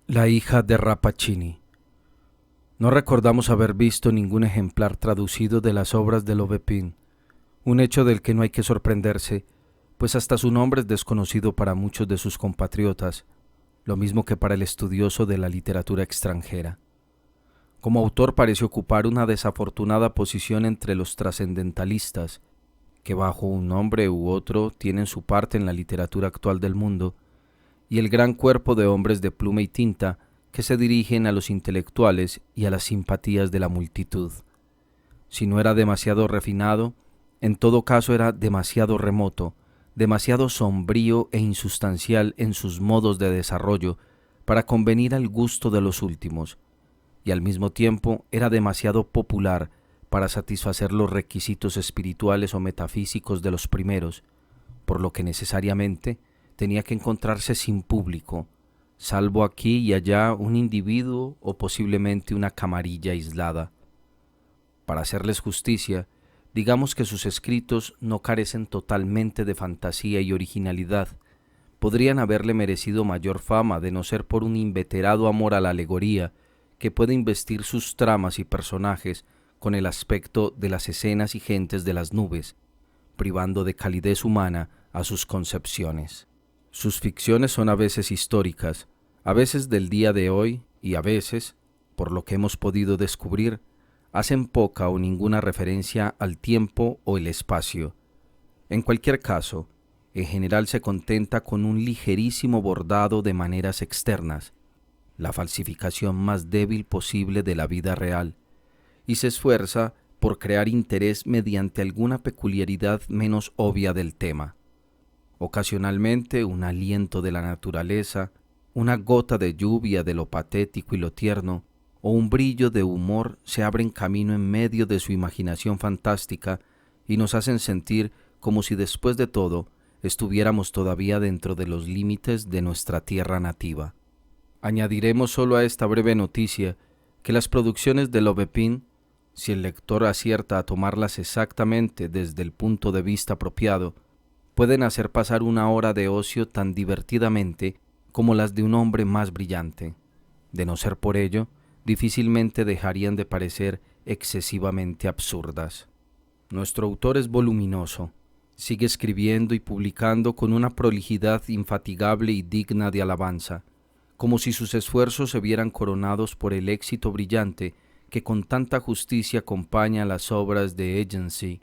La hija de Rappaccini. No recordamos haber visto ningún ejemplar traducido de las obras de Lobepin, un hecho del que no hay que sorprenderse, pues hasta su nombre es desconocido para muchos de sus compatriotas, lo mismo que para el estudioso de la literatura extranjera. Como autor parece ocupar una desafortunada posición entre los trascendentalistas, que bajo un nombre u otro tienen su parte en la literatura actual del mundo, y el gran cuerpo de hombres de pluma y tinta que se dirigen a los intelectuales y a las simpatías de la multitud. Si no era demasiado refinado, en todo caso era demasiado remoto, demasiado sombrío e insustancial en sus modos de desarrollo para convenir al gusto de los últimos, y al mismo tiempo era demasiado popular para satisfacer los requisitos espirituales o metafísicos de los primeros, por lo que necesariamente tenía que encontrarse sin público, salvo aquí y allá un individuo o posiblemente una camarilla aislada. Para hacerles justicia, digamos que sus escritos no carecen totalmente de fantasía y originalidad. Podrían haberle merecido mayor fama de no ser por un inveterado amor a la alegoría que puede investir sus tramas y personajes con el aspecto de las escenas y gentes de las nubes, privando de calidez humana a sus concepciones. Sus ficciones son a veces históricas, a veces del día de hoy y a veces, por lo que hemos podido descubrir, hacen poca o ninguna referencia al tiempo o el espacio. En cualquier caso, en general se contenta con un ligerísimo bordado de maneras externas, la falsificación más débil posible de la vida real, y se esfuerza por crear interés mediante alguna peculiaridad menos obvia del tema. Ocasionalmente un aliento de la naturaleza, una gota de lluvia de lo patético y lo tierno, o un brillo de humor se abren camino en medio de su imaginación fantástica y nos hacen sentir como si después de todo estuviéramos todavía dentro de los límites de nuestra tierra nativa. Añadiremos solo a esta breve noticia que las producciones de Lobepin, si el lector acierta a tomarlas exactamente desde el punto de vista apropiado, pueden hacer pasar una hora de ocio tan divertidamente como las de un hombre más brillante. De no ser por ello, difícilmente dejarían de parecer excesivamente absurdas. Nuestro autor es voluminoso, sigue escribiendo y publicando con una prolijidad infatigable y digna de alabanza, como si sus esfuerzos se vieran coronados por el éxito brillante que con tanta justicia acompaña las obras de Agency.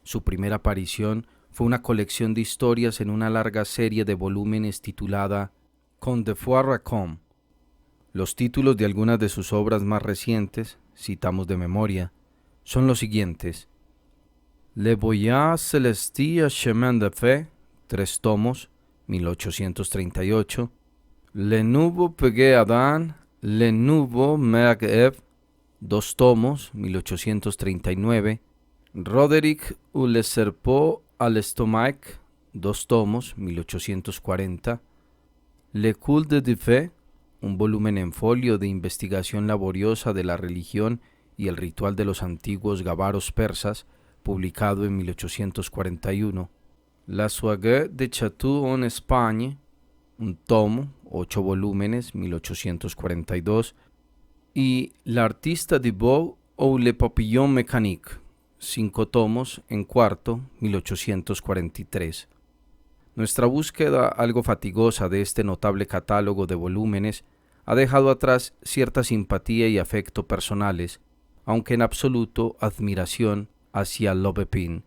Su primera aparición fue una colección de historias en una larga serie de volúmenes titulada Contes de Foix-Racon. Los títulos de algunas de sus obras más recientes, citamos de memoria, son los siguientes: Le Voyage Célestin Chemin de Fer, 3 tomos, 1838, Le Nouveau Peggy Adam, Le Nouveau Mère Eve, 2 tomos, 1839, Roderick ou le Serpent à l'estomac, 2 tomos, 1840, Le Culte de Dieu, un volumen en folio de investigación laboriosa de la religión y el ritual de los antiguos gabaros persas, publicado en 1841, La Soirée de Chateau en Espagne, un tomo, 8 volúmenes, 1842, y L'Artiste du Beau ou Le Papillon Mécanique, 5 tomos, en cuarto, 1843. Nuestra búsqueda algo fatigosa de este notable catálogo de volúmenes ha dejado atrás cierta simpatía y afecto personales, aunque en absoluto admiración hacia Lobepin,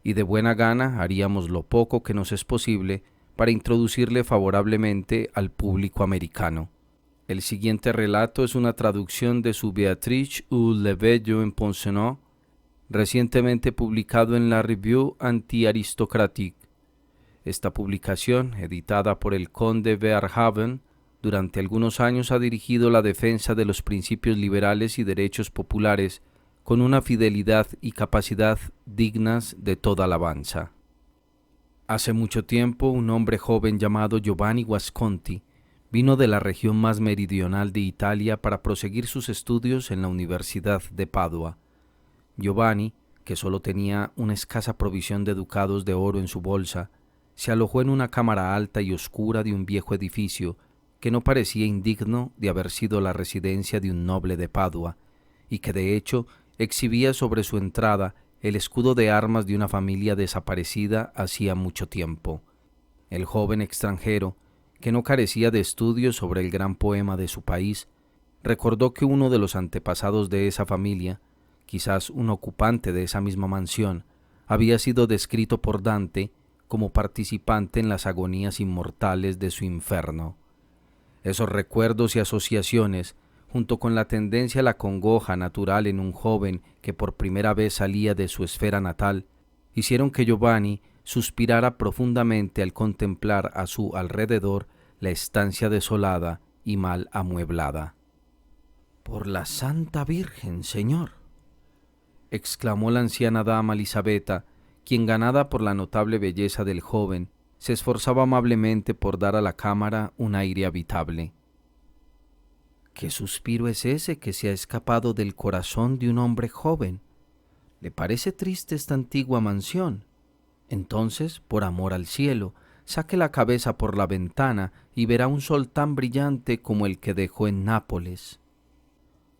y de buena gana haríamos lo poco que nos es posible para introducirle favorablemente al público americano. El siguiente relato es una traducción de su Béatrice ou le Bello en Pensionnat, recientemente publicado en la Revue Anti-Aristocratique. Esta publicación, editada por el conde Verhaven, durante algunos años ha dirigido la defensa de los principios liberales y derechos populares con una fidelidad y capacidad dignas de toda alabanza. Hace mucho tiempo, un hombre joven llamado Giovanni Guasconti vino de la región más meridional de Italia para proseguir sus estudios en la Universidad de Padua. Giovanni, que solo tenía una escasa provisión de ducados de oro en su bolsa, se alojó en una cámara alta y oscura de un viejo edificio que no parecía indigno de haber sido la residencia de un noble de Padua, y que de hecho exhibía sobre su entrada el escudo de armas de una familia desaparecida hacía mucho tiempo. El joven extranjero, que no carecía de estudios sobre el gran poema de su país, recordó que uno de los antepasados de esa familia, quizás un ocupante de esa misma mansión, había sido descrito por Dante como participante en las agonías inmortales de su infierno. Esos recuerdos y asociaciones, junto con la tendencia a la congoja natural en un joven que por primera vez salía de su esfera natal, hicieron que Giovanni suspirara profundamente al contemplar a su alrededor la estancia desolada y mal amueblada. «Por la Santa Virgen, señor», exclamó la anciana dama Elisabetta, quien, ganada por la notable belleza del joven, se esforzaba amablemente por dar a la cámara un aire habitable. «¿Qué suspiro es ese que se ha escapado del corazón de un hombre joven? ¿Le parece triste esta antigua mansión? Entonces, por amor al cielo, saque la cabeza por la ventana y verá un sol tan brillante como el que dejó en Nápoles».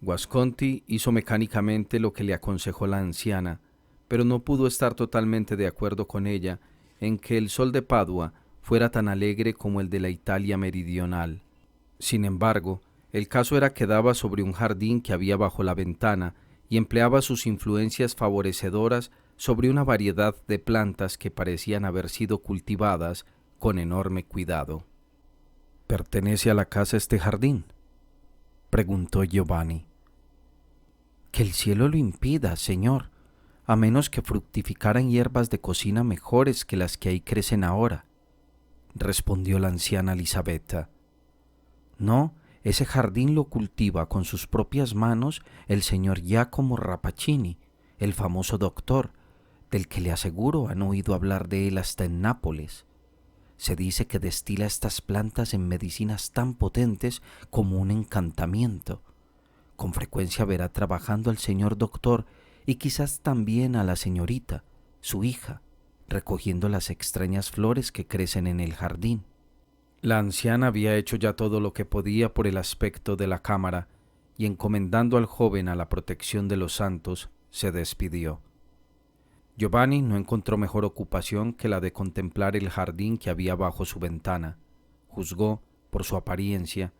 Guasconti hizo mecánicamente lo que le aconsejó la anciana, pero no pudo estar totalmente de acuerdo con ella en que el sol de Padua fuera tan alegre como el de la Italia meridional. Sin embargo, el caso era que daba sobre un jardín que había bajo la ventana y empleaba sus influencias favorecedoras sobre una variedad de plantas que parecían haber sido cultivadas con enorme cuidado. «¿Pertenece a la casa este jardín?», preguntó Giovanni. «Que el cielo lo impida, señor, a menos que fructificaran hierbas de cocina mejores que las que ahí crecen ahora», respondió la anciana Elisabetta. «No, ese jardín lo cultiva con sus propias manos el señor Giacomo Rappaccini, el famoso doctor, del que le aseguro han oído hablar de él hasta en Nápoles. Se dice que destila estas plantas en medicinas tan potentes como un encantamiento. Con frecuencia verá trabajando al señor doctor y quizás también a la señorita, su hija, recogiendo las extrañas flores que crecen en el jardín». La anciana había hecho ya todo lo que podía por el aspecto de la cámara, y encomendando al joven a la protección de los santos, se despidió. Giovanni no encontró mejor ocupación que la de contemplar el jardín que había bajo su ventana. Juzgó, por su apariencia,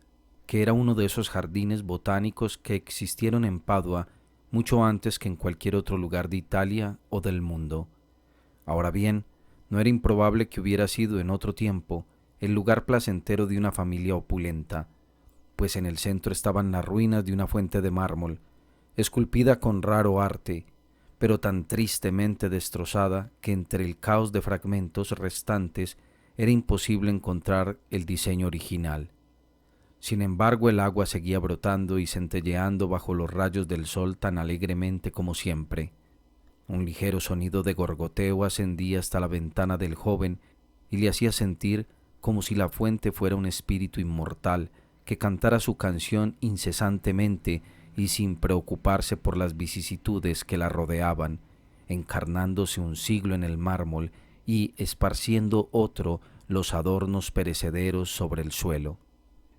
que era uno de esos jardines botánicos que existieron en Padua mucho antes que en cualquier otro lugar de Italia o del mundo. Ahora bien, no era improbable que hubiera sido en otro tiempo el lugar placentero de una familia opulenta, pues en el centro estaban las ruinas de una fuente de mármol, esculpida con raro arte, pero tan tristemente destrozada que entre el caos de fragmentos restantes era imposible encontrar el diseño original. Sin embargo, el agua seguía brotando y centelleando bajo los rayos del sol tan alegremente como siempre. Un ligero sonido de gorgoteo ascendía hasta la ventana del joven y le hacía sentir como si la fuente fuera un espíritu inmortal que cantara su canción incesantemente y sin preocuparse por las vicisitudes que la rodeaban, encarnándose un siglo en el mármol y esparciendo otro los adornos perecederos sobre el suelo.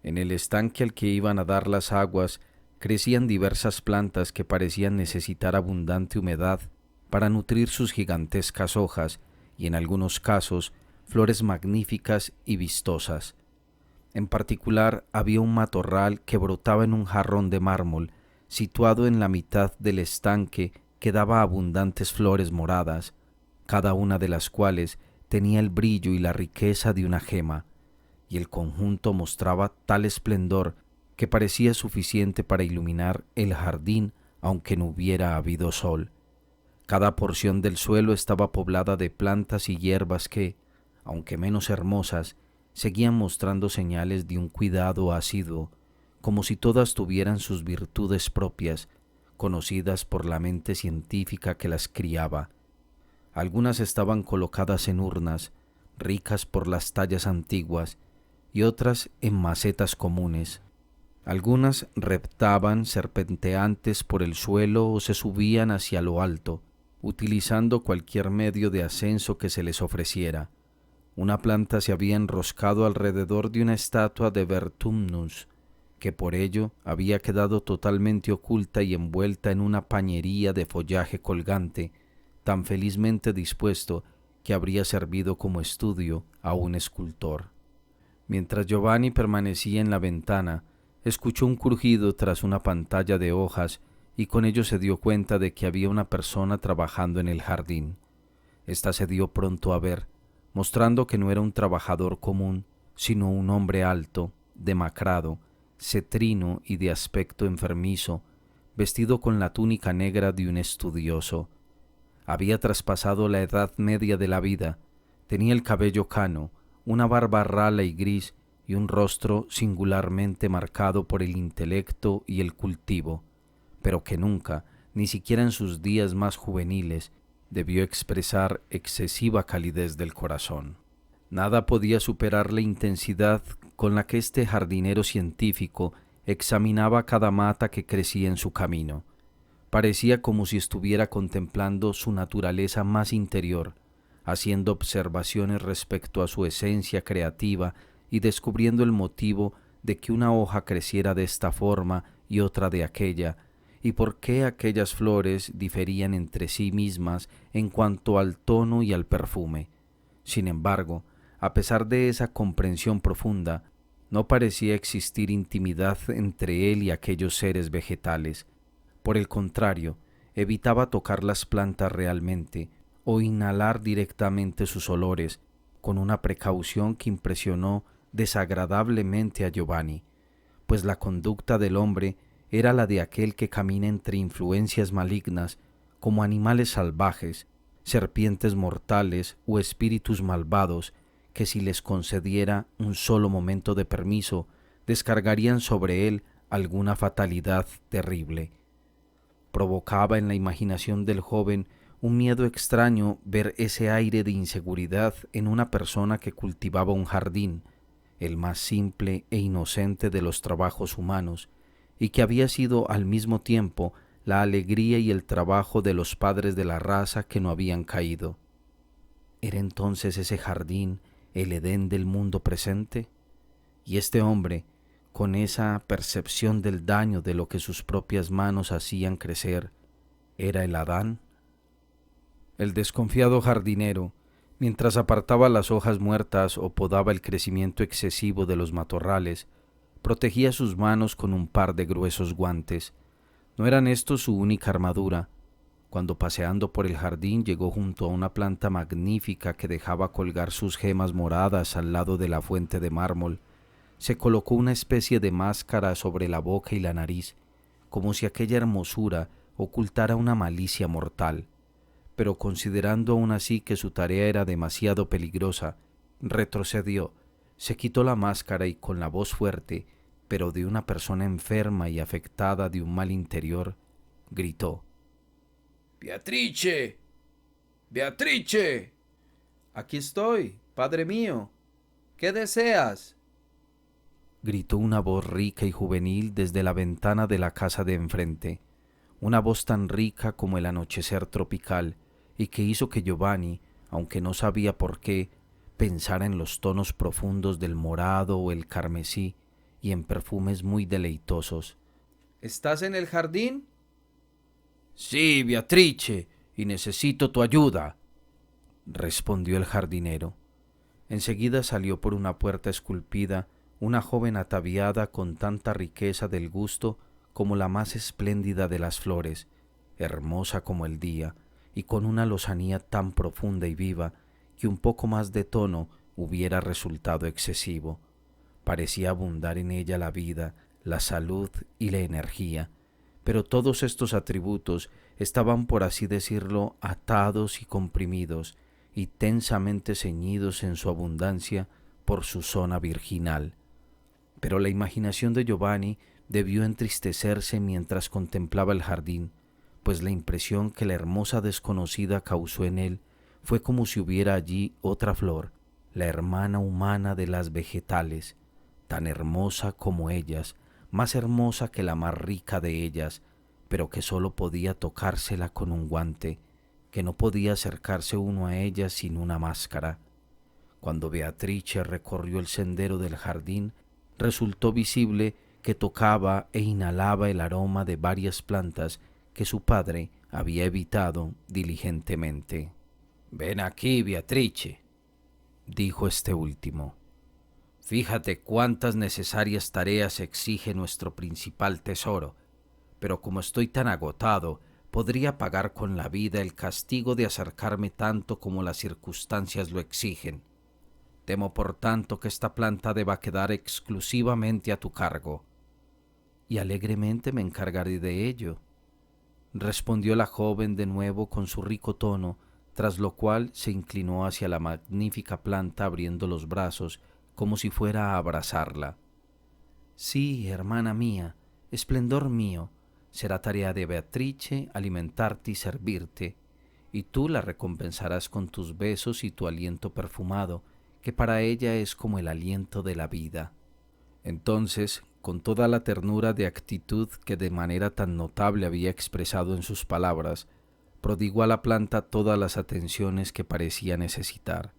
En el estanque al que iban a dar las aguas crecían diversas plantas que parecían necesitar abundante humedad para nutrir sus gigantescas hojas y en algunos casos flores magníficas y vistosas. En particular había un matorral que brotaba en un jarrón de mármol situado en la mitad del estanque que daba abundantes flores moradas, cada una de las cuales tenía el brillo y la riqueza de una gema, y el conjunto mostraba tal esplendor que parecía suficiente para iluminar el jardín aunque no hubiera habido sol. Cada porción del suelo estaba poblada de plantas y hierbas que, aunque menos hermosas, seguían mostrando señales de un cuidado asiduo, como si todas tuvieran sus virtudes propias, conocidas por la mente científica que las criaba. Algunas estaban colocadas en urnas, ricas por las tallas antiguas, y otras en macetas comunes. Algunas reptaban serpenteantes por el suelo o se subían hacia lo alto, utilizando cualquier medio de ascenso que se les ofreciera. Una planta se había enroscado alrededor de una estatua de Vertumnus, que por ello había quedado totalmente oculta y envuelta en una pañería de follaje colgante, tan felizmente dispuesto que habría servido como estudio a un escultor. Mientras Giovanni permanecía en la ventana, escuchó un crujido tras una pantalla de hojas y con ello se dio cuenta de que había una persona trabajando en el jardín. Esta se dio pronto a ver, mostrando que no era un trabajador común, sino un hombre alto, demacrado, cetrino y de aspecto enfermizo, vestido con la túnica negra de un estudioso. Había traspasado la edad media de la vida, tenía el cabello cano, una barba rala y gris y un rostro singularmente marcado por el intelecto y el cultivo, pero que nunca, ni siquiera en sus días más juveniles, debió expresar excesiva calidez del corazón. Nada podía superar la intensidad con la que este jardinero científico examinaba cada mata que crecía en su camino. Parecía como si estuviera contemplando su naturaleza más interior, haciendo observaciones respecto a su esencia creativa y descubriendo el motivo de que una hoja creciera de esta forma y otra de aquella, y por qué aquellas flores diferían entre sí mismas en cuanto al tono y al perfume. Sin embargo, a pesar de esa comprensión profunda, no parecía existir intimidad entre él y aquellos seres vegetales. Por el contrario, evitaba tocar las plantas realmente o inhalar directamente sus olores, con una precaución que impresionó desagradablemente a Giovanni, pues la conducta del hombre era la de aquel que camina entre influencias malignas, como animales salvajes, serpientes mortales o espíritus malvados, que si les concediera un solo momento de permiso, descargarían sobre él alguna fatalidad terrible. Provocaba en la imaginación del joven un miedo extraño ver ese aire de inseguridad en una persona que cultivaba un jardín, el más simple e inocente de los trabajos humanos, y que había sido al mismo tiempo la alegría y el trabajo de los padres de la raza que no habían caído. ¿Era entonces ese jardín el Edén del mundo presente? Y este hombre, con esa percepción del daño de lo que sus propias manos hacían crecer, ¿era el Adán? El desconfiado jardinero, mientras apartaba las hojas muertas o podaba el crecimiento excesivo de los matorrales, protegía sus manos con un par de gruesos guantes. No eran estos su única armadura. Cuando paseando por el jardín llegó junto a una planta magnífica que dejaba colgar sus gemas moradas al lado de la fuente de mármol, se colocó una especie de máscara sobre la boca y la nariz, como si aquella hermosura ocultara una malicia mortal. Pero considerando aún así que su tarea era demasiado peligrosa, retrocedió, se quitó la máscara y con la voz fuerte, pero de una persona enferma y afectada de un mal interior, gritó: «¡Beatrice! ¡Beatrice! Aquí estoy, padre mío. ¿Qué deseas?», gritó una voz rica y juvenil desde la ventana de la casa de enfrente, una voz tan rica como el anochecer tropical, y que hizo que Giovanni, aunque no sabía por qué, pensara en los tonos profundos del morado o el carmesí y en perfumes muy deleitosos. «¿Estás en el jardín?». «Sí, Beatrice, y necesito tu ayuda», respondió el jardinero. Enseguida salió por una puerta esculpida una joven ataviada con tanta riqueza del gusto como la más espléndida de las flores, hermosa como el día, y con una lozanía tan profunda y viva que un poco más de tono hubiera resultado excesivo. Parecía abundar en ella la vida, la salud y la energía, pero todos estos atributos estaban, por así decirlo, atados y comprimidos y tensamente ceñidos en su abundancia por su zona virginal. Pero la imaginación de Giovanni debió entristecerse mientras contemplaba el jardín, pues la impresión que la hermosa desconocida causó en él fue como si hubiera allí otra flor, la hermana humana de las vegetales, tan hermosa como ellas, más hermosa que la más rica de ellas, pero que sólo podía tocársela con un guante, que no podía acercarse uno a ella sin una máscara. Cuando Beatrice recorrió el sendero del jardín, resultó visible que tocaba e inhalaba el aroma de varias plantas que su padre había evitado diligentemente. «Ven aquí, Beatrice», dijo este último. «Fíjate cuántas necesarias tareas exige nuestro principal tesoro, pero como estoy tan agotado, podría pagar con la vida el castigo de acercarme tanto como las circunstancias lo exigen. Temo por tanto que esta planta deba quedar exclusivamente a tu cargo». «Y alegremente me encargaré de ello», respondió la joven de nuevo con su rico tono, tras lo cual se inclinó hacia la magnífica planta abriendo los brazos como si fuera a abrazarla. «Sí, hermana mía, esplendor mío, será tarea de Beatrice alimentarte y servirte, y tú la recompensarás con tus besos y tu aliento perfumado, que para ella es como el aliento de la vida». Entonces, con toda la ternura de actitud que de manera tan notable había expresado en sus palabras, prodigó a la planta todas las atenciones que parecía necesitar,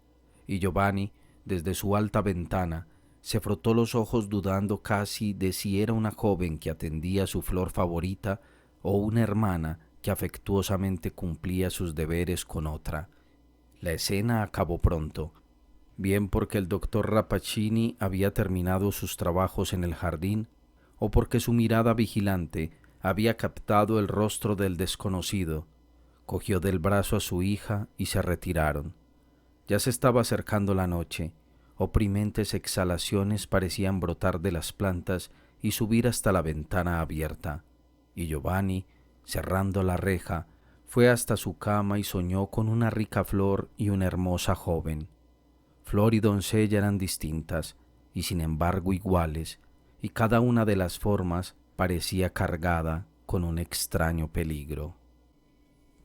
y Giovanni, desde su alta ventana, se frotó los ojos dudando casi de si era una joven que atendía a su flor favorita o una hermana que afectuosamente cumplía sus deberes con otra. La escena acabó pronto, bien porque el doctor Rappaccini había terminado sus trabajos en el jardín, o porque su mirada vigilante había captado el rostro del desconocido. Cogió del brazo a su hija y se retiraron. Ya se estaba acercando la noche. Oprimentes exhalaciones parecían brotar de las plantas y subir hasta la ventana abierta, y Giovanni, cerrando la reja, fue hasta su cama y soñó con una rica flor y una hermosa joven. Flor y doncella eran distintas, y sin embargo iguales, y cada una de las formas parecía cargada con un extraño peligro.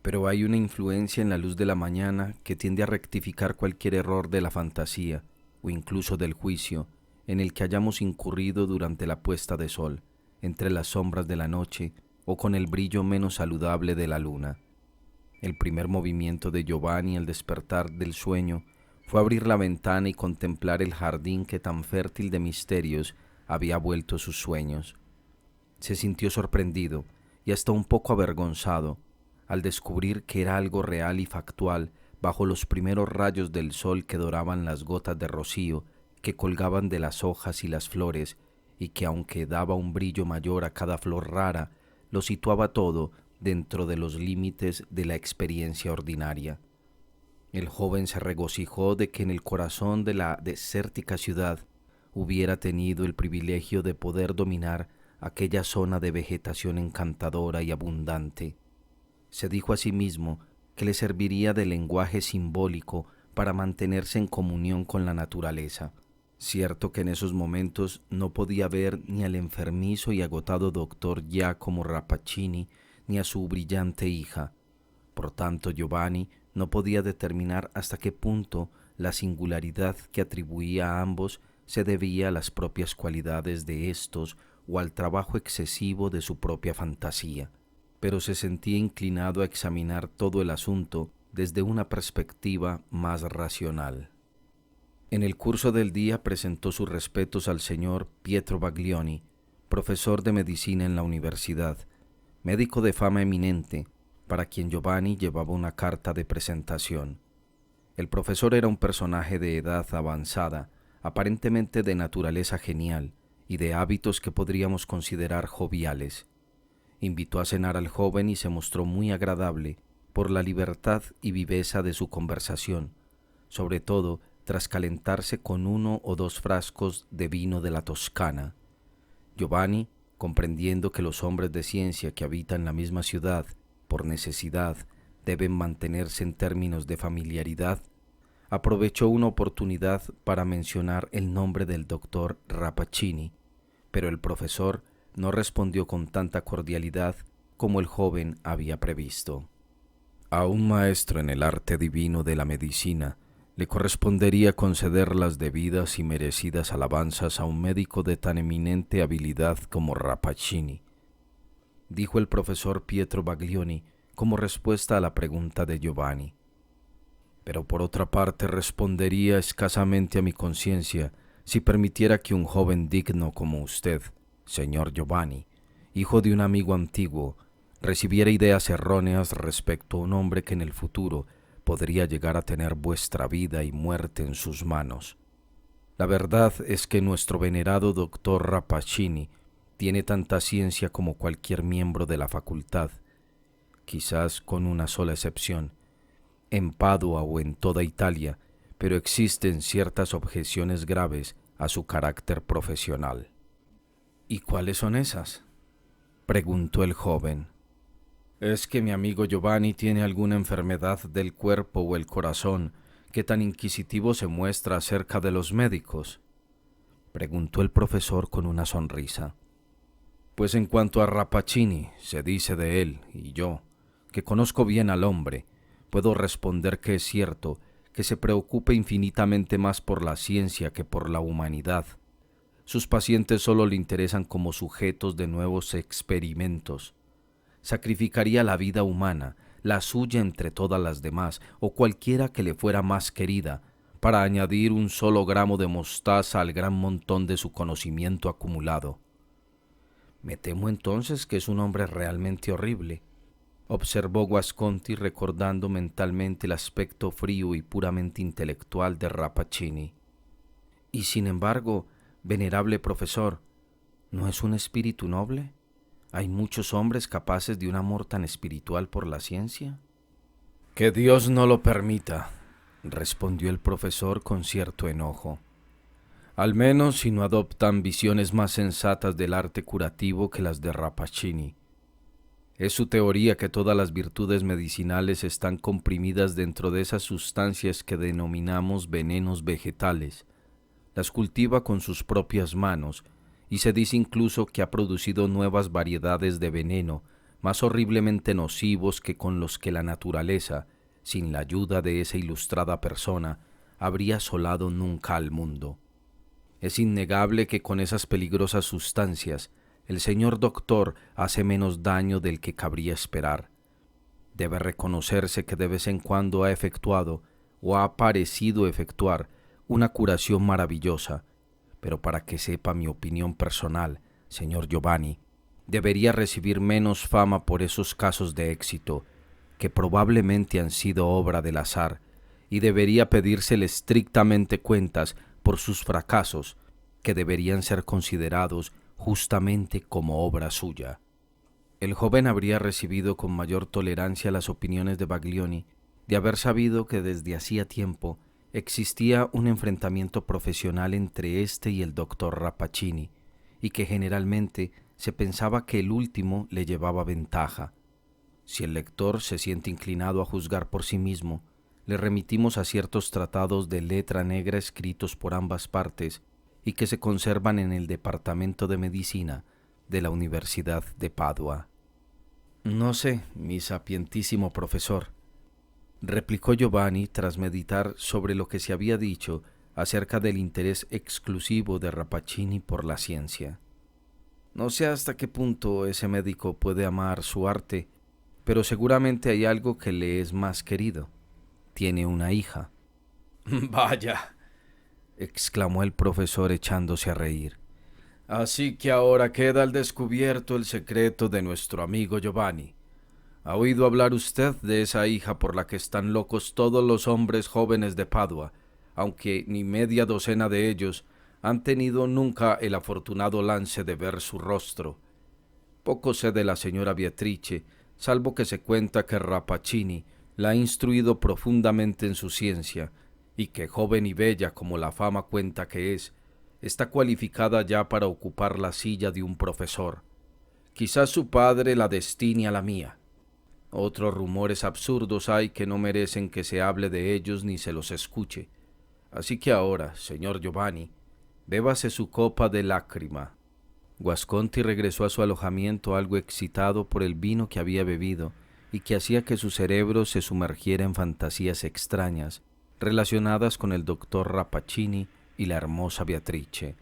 Pero hay una influencia en la luz de la mañana que tiende a rectificar cualquier error de la fantasía, o incluso del juicio, en el que hayamos incurrido durante la puesta de sol, entre las sombras de la noche, o con el brillo menos saludable de la luna. El primer movimiento de Giovanni al despertar del sueño fue abrir la ventana y contemplar el jardín que tan fértil de misterios había vuelto sus sueños. Se sintió sorprendido y hasta un poco avergonzado al descubrir que era algo real y factual bajo los primeros rayos del sol que doraban las gotas de rocío que colgaban de las hojas y las flores, y que aunque daba un brillo mayor a cada flor rara, lo situaba todo dentro de los límites de la experiencia ordinaria. El joven se regocijó de que en el corazón de la desértica ciudad hubiera tenido el privilegio de poder dominar aquella zona de vegetación encantadora y abundante. Se dijo a sí mismo que le serviría de lenguaje simbólico para mantenerse en comunión con la naturaleza. Cierto que en esos momentos no podía ver ni al enfermizo y agotado doctor Giacomo Rappaccini ni a su brillante hija. Por tanto, Giovanni no podía determinar hasta qué punto la singularidad que atribuía a ambos se debía a las propias cualidades de éstos o al trabajo excesivo de su propia fantasía, pero se sentía inclinado a examinar todo el asunto desde una perspectiva más racional. En el curso del día presentó sus respetos al señor Pietro Baglioni, profesor de medicina en la universidad, médico de fama eminente, para quien Giovanni llevaba una carta de presentación. El profesor era un personaje de edad avanzada, aparentemente de naturaleza genial y de hábitos que podríamos considerar joviales. Invitó a cenar al joven y se mostró muy agradable por la libertad y viveza de su conversación, sobre todo tras calentarse con 1 o 2 frascos de vino de la Toscana. Giovanni, comprendiendo que los hombres de ciencia que habitan la misma ciudad, por necesidad, deben mantenerse en términos de familiaridad, aprovechó una oportunidad para mencionar el nombre del doctor Rappaccini, pero el profesor no respondió con tanta cordialidad como el joven había previsto. A un maestro en el arte divino de la medicina le correspondería conceder las debidas y merecidas alabanzas a un médico de tan eminente habilidad como Rappaccini, dijo el profesor Pietro Baglioni como respuesta a la pregunta de Giovanni. pero por otra parte respondería escasamente a mi conciencia si permitiera que un joven digno como usted, señor Giovanni, hijo de un amigo antiguo, recibiera ideas erróneas respecto a un hombre que en el futuro podría llegar a tener vuestra vida y muerte en sus manos. La verdad es que nuestro venerado doctor Rappaccini tiene tanta ciencia como cualquier miembro de la facultad, quizás con una sola excepción, en Padua o en toda Italia, pero existen ciertas objeciones graves a su carácter profesional. ¿Y cuáles son esas?, preguntó el joven. ¿Es que mi amigo Giovanni tiene alguna enfermedad del cuerpo o el corazón que tan inquisitivo se muestra acerca de los médicos?, preguntó el profesor con una sonrisa. Pues en cuanto a Rappaccini, se dice de él, y yo, que conozco bien al hombre, puedo responder que es cierto que se preocupa infinitamente más por la ciencia que por la humanidad. Sus pacientes solo le interesan como sujetos de nuevos experimentos. Sacrificaría la vida humana, la suya entre todas las demás, o cualquiera que le fuera más querida, para añadir un solo gramo de mostaza al gran montón de su conocimiento acumulado. Me temo entonces que es un hombre realmente horrible, observó Guasconti recordando mentalmente el aspecto frío y puramente intelectual de Rappaccini. Y sin embargo, venerable profesor, ¿no es un espíritu noble? ¿Hay muchos hombres capaces de un amor tan espiritual por la ciencia? Que Dios no lo permita, respondió el profesor con cierto enojo. Al menos si no adoptan visiones más sensatas del arte curativo que las de Rappaccini. Es su teoría que todas las virtudes medicinales están comprimidas dentro de esas sustancias que denominamos venenos vegetales. Las cultiva con sus propias manos, y se dice incluso que ha producido nuevas variedades de veneno, más horriblemente nocivos que con los que la naturaleza, sin la ayuda de esa ilustrada persona, habría asolado nunca al mundo. Es innegable que con esas peligrosas sustancias el señor doctor hace menos daño del que cabría esperar. Debe reconocerse que de vez en cuando ha efectuado o ha parecido efectuar una curación maravillosa, pero para que sepa mi opinión personal, señor Giovanni, debería recibir menos fama por esos casos de éxito, que probablemente han sido obra del azar, y debería pedírsele estrictamente cuentas por sus fracasos, que deberían ser considerados justamente como obra suya. El joven habría recibido con mayor tolerancia las opiniones de Baglioni, de haber sabido que desde hacía tiempo existía un enfrentamiento profesional entre éste y el doctor Rappaccini, y que generalmente se pensaba que el último le llevaba ventaja. Si el lector se siente inclinado a juzgar por sí mismo, le remitimos a ciertos tratados de letra negra escritos por ambas partes y que se conservan en el Departamento de Medicina de la Universidad de Padua. No sé, mi sapientísimo profesor, replicó Giovanni tras meditar sobre lo que se había dicho acerca del interés exclusivo de Rappaccini por la ciencia. No sé hasta qué punto ese médico puede amar su arte, pero seguramente hay algo que le es más querido. Tiene una hija. Vaya, exclamó el profesor echándose a reír. Así que ahora queda al descubierto el secreto de nuestro amigo Giovanni. ¿Ha oído hablar usted de esa hija por la que están locos todos los hombres jóvenes de Padua, aunque ni media docena de ellos han tenido nunca el afortunado lance de ver su rostro? Poco sé de la señora Beatrice, salvo que se cuenta que Rappaccini la ha instruido profundamente en su ciencia, y que joven y bella como la fama cuenta que es, está cualificada ya para ocupar la silla de un profesor. Quizás su padre la destine a la mía. Otros rumores absurdos hay que no merecen que se hable de ellos ni se los escuche. Así que ahora, señor Giovanni, bébase su copa de lágrima. Guasconti regresó a su alojamiento algo excitado por el vino que había bebido y que hacía que su cerebro se sumergiera en fantasías extrañas relacionadas con el doctor Rappaccini y la hermosa Beatrice.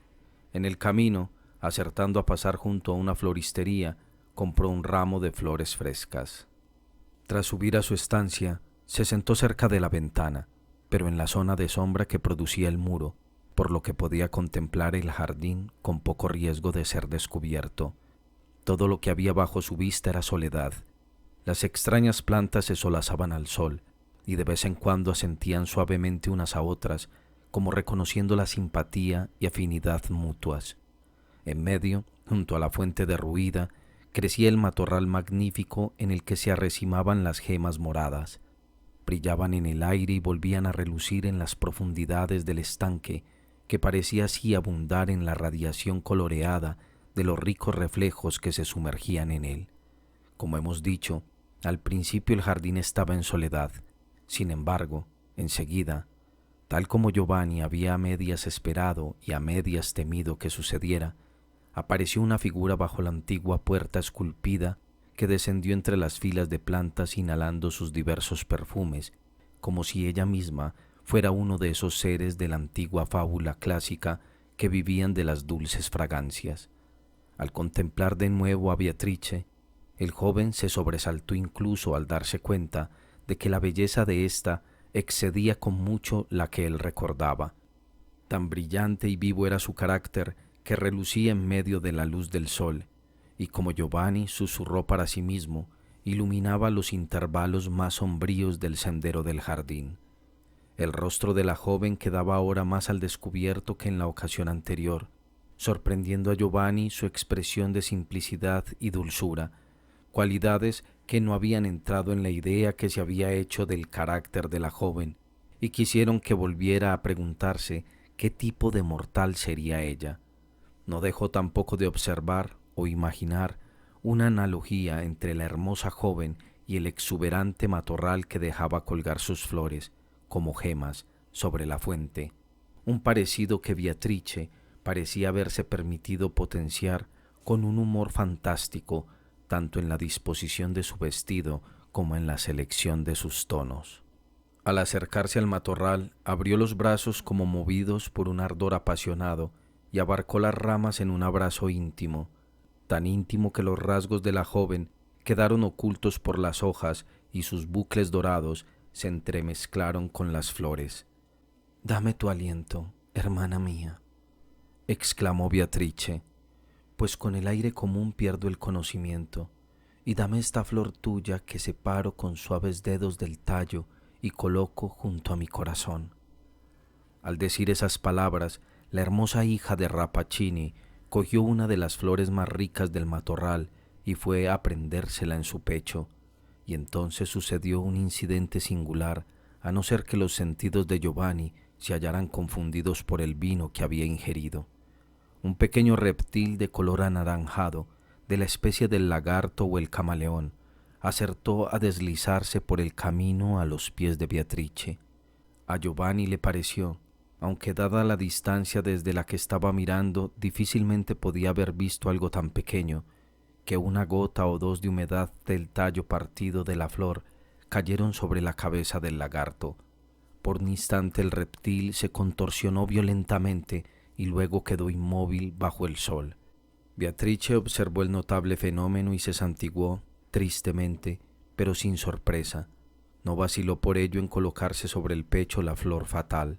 En el camino, acertando a pasar junto a una floristería, compró un ramo de flores frescas. Tras subir a su estancia, Se sentó cerca de la ventana, pero en la zona de sombra que producía el muro, por lo que podía contemplar el jardín con poco riesgo de ser descubierto. Todo lo que había bajo su vista era soledad. Las extrañas plantas se solazaban al sol y de vez en cuando asentían suavemente unas a otras, como reconociendo la simpatía y afinidad mutuas. En medio, junto a la fuente derruida, crecía el matorral magnífico en el que se arrecimaban las gemas moradas. Brillaban en el aire y volvían a relucir en las profundidades del estanque, que parecía así abundar en la radiación coloreada de los ricos reflejos que se sumergían en él. Como hemos dicho, al principio el jardín estaba en soledad. Sin embargo, enseguida, tal como Giovanni había a medias esperado y a medias temido que sucediera, apareció una figura bajo la antigua puerta esculpida que descendió entre las filas de plantas inhalando sus diversos perfumes, como si ella misma fuera uno de esos seres de la antigua fábula clásica que vivían de las dulces fragancias. Al contemplar de nuevo a Beatrice, el joven se sobresaltó incluso al darse cuenta de que la belleza de ésta excedía con mucho la que él recordaba. Tan brillante y vivo era su carácter que relucía en medio de la luz del sol, y como Giovanni susurró para sí mismo, iluminaba los intervalos más sombríos del sendero del jardín. El rostro de la joven quedaba ahora más al descubierto que en la ocasión anterior, sorprendiendo a Giovanni su expresión de simplicidad y dulzura, cualidades que no habían entrado en la idea que se había hecho del carácter de la joven, y quisieron que volviera a preguntarse qué tipo de mortal sería ella. No dejó tampoco de observar o imaginar una analogía entre la hermosa joven y el exuberante matorral que dejaba colgar sus flores, como gemas, sobre la fuente, un parecido que Beatrice parecía haberse permitido potenciar con un humor fantástico, tanto en la disposición de su vestido como en la selección de sus tonos. Al acercarse al matorral, abrió los brazos como movidos por un ardor apasionado y abarcó las ramas en un abrazo íntimo, tan íntimo que los rasgos de la joven quedaron ocultos por las hojas y sus bucles dorados se entremezclaron con las flores. «Dame tu aliento, hermana mía», exclamó Beatrice, «pues con el aire común pierdo el conocimiento, y dame esta flor tuya que separo con suaves dedos del tallo y coloco junto a mi corazón». Al decir esas palabras, la hermosa hija de Rappaccini cogió una de las flores más ricas del matorral y fue a prendérsela en su pecho, y entonces sucedió un incidente singular, a no ser que los sentidos de Giovanni se hallaran confundidos por el vino que había ingerido. Un pequeño reptil de color anaranjado, de la especie del lagarto o el camaleón, acertó a deslizarse por el camino a los pies de Beatrice. A Giovanni le pareció, aunque dada la distancia desde la que estaba mirando difícilmente podía haber visto algo tan pequeño, que una gota o dos de humedad del tallo partido de la flor cayeron sobre la cabeza del lagarto. Por un instante el reptil se contorsionó violentamente y luego quedó inmóvil bajo el sol. Beatrice observó el notable fenómeno y se santiguó, tristemente, pero sin sorpresa. No vaciló por ello en colocarse sobre el pecho la flor fatal.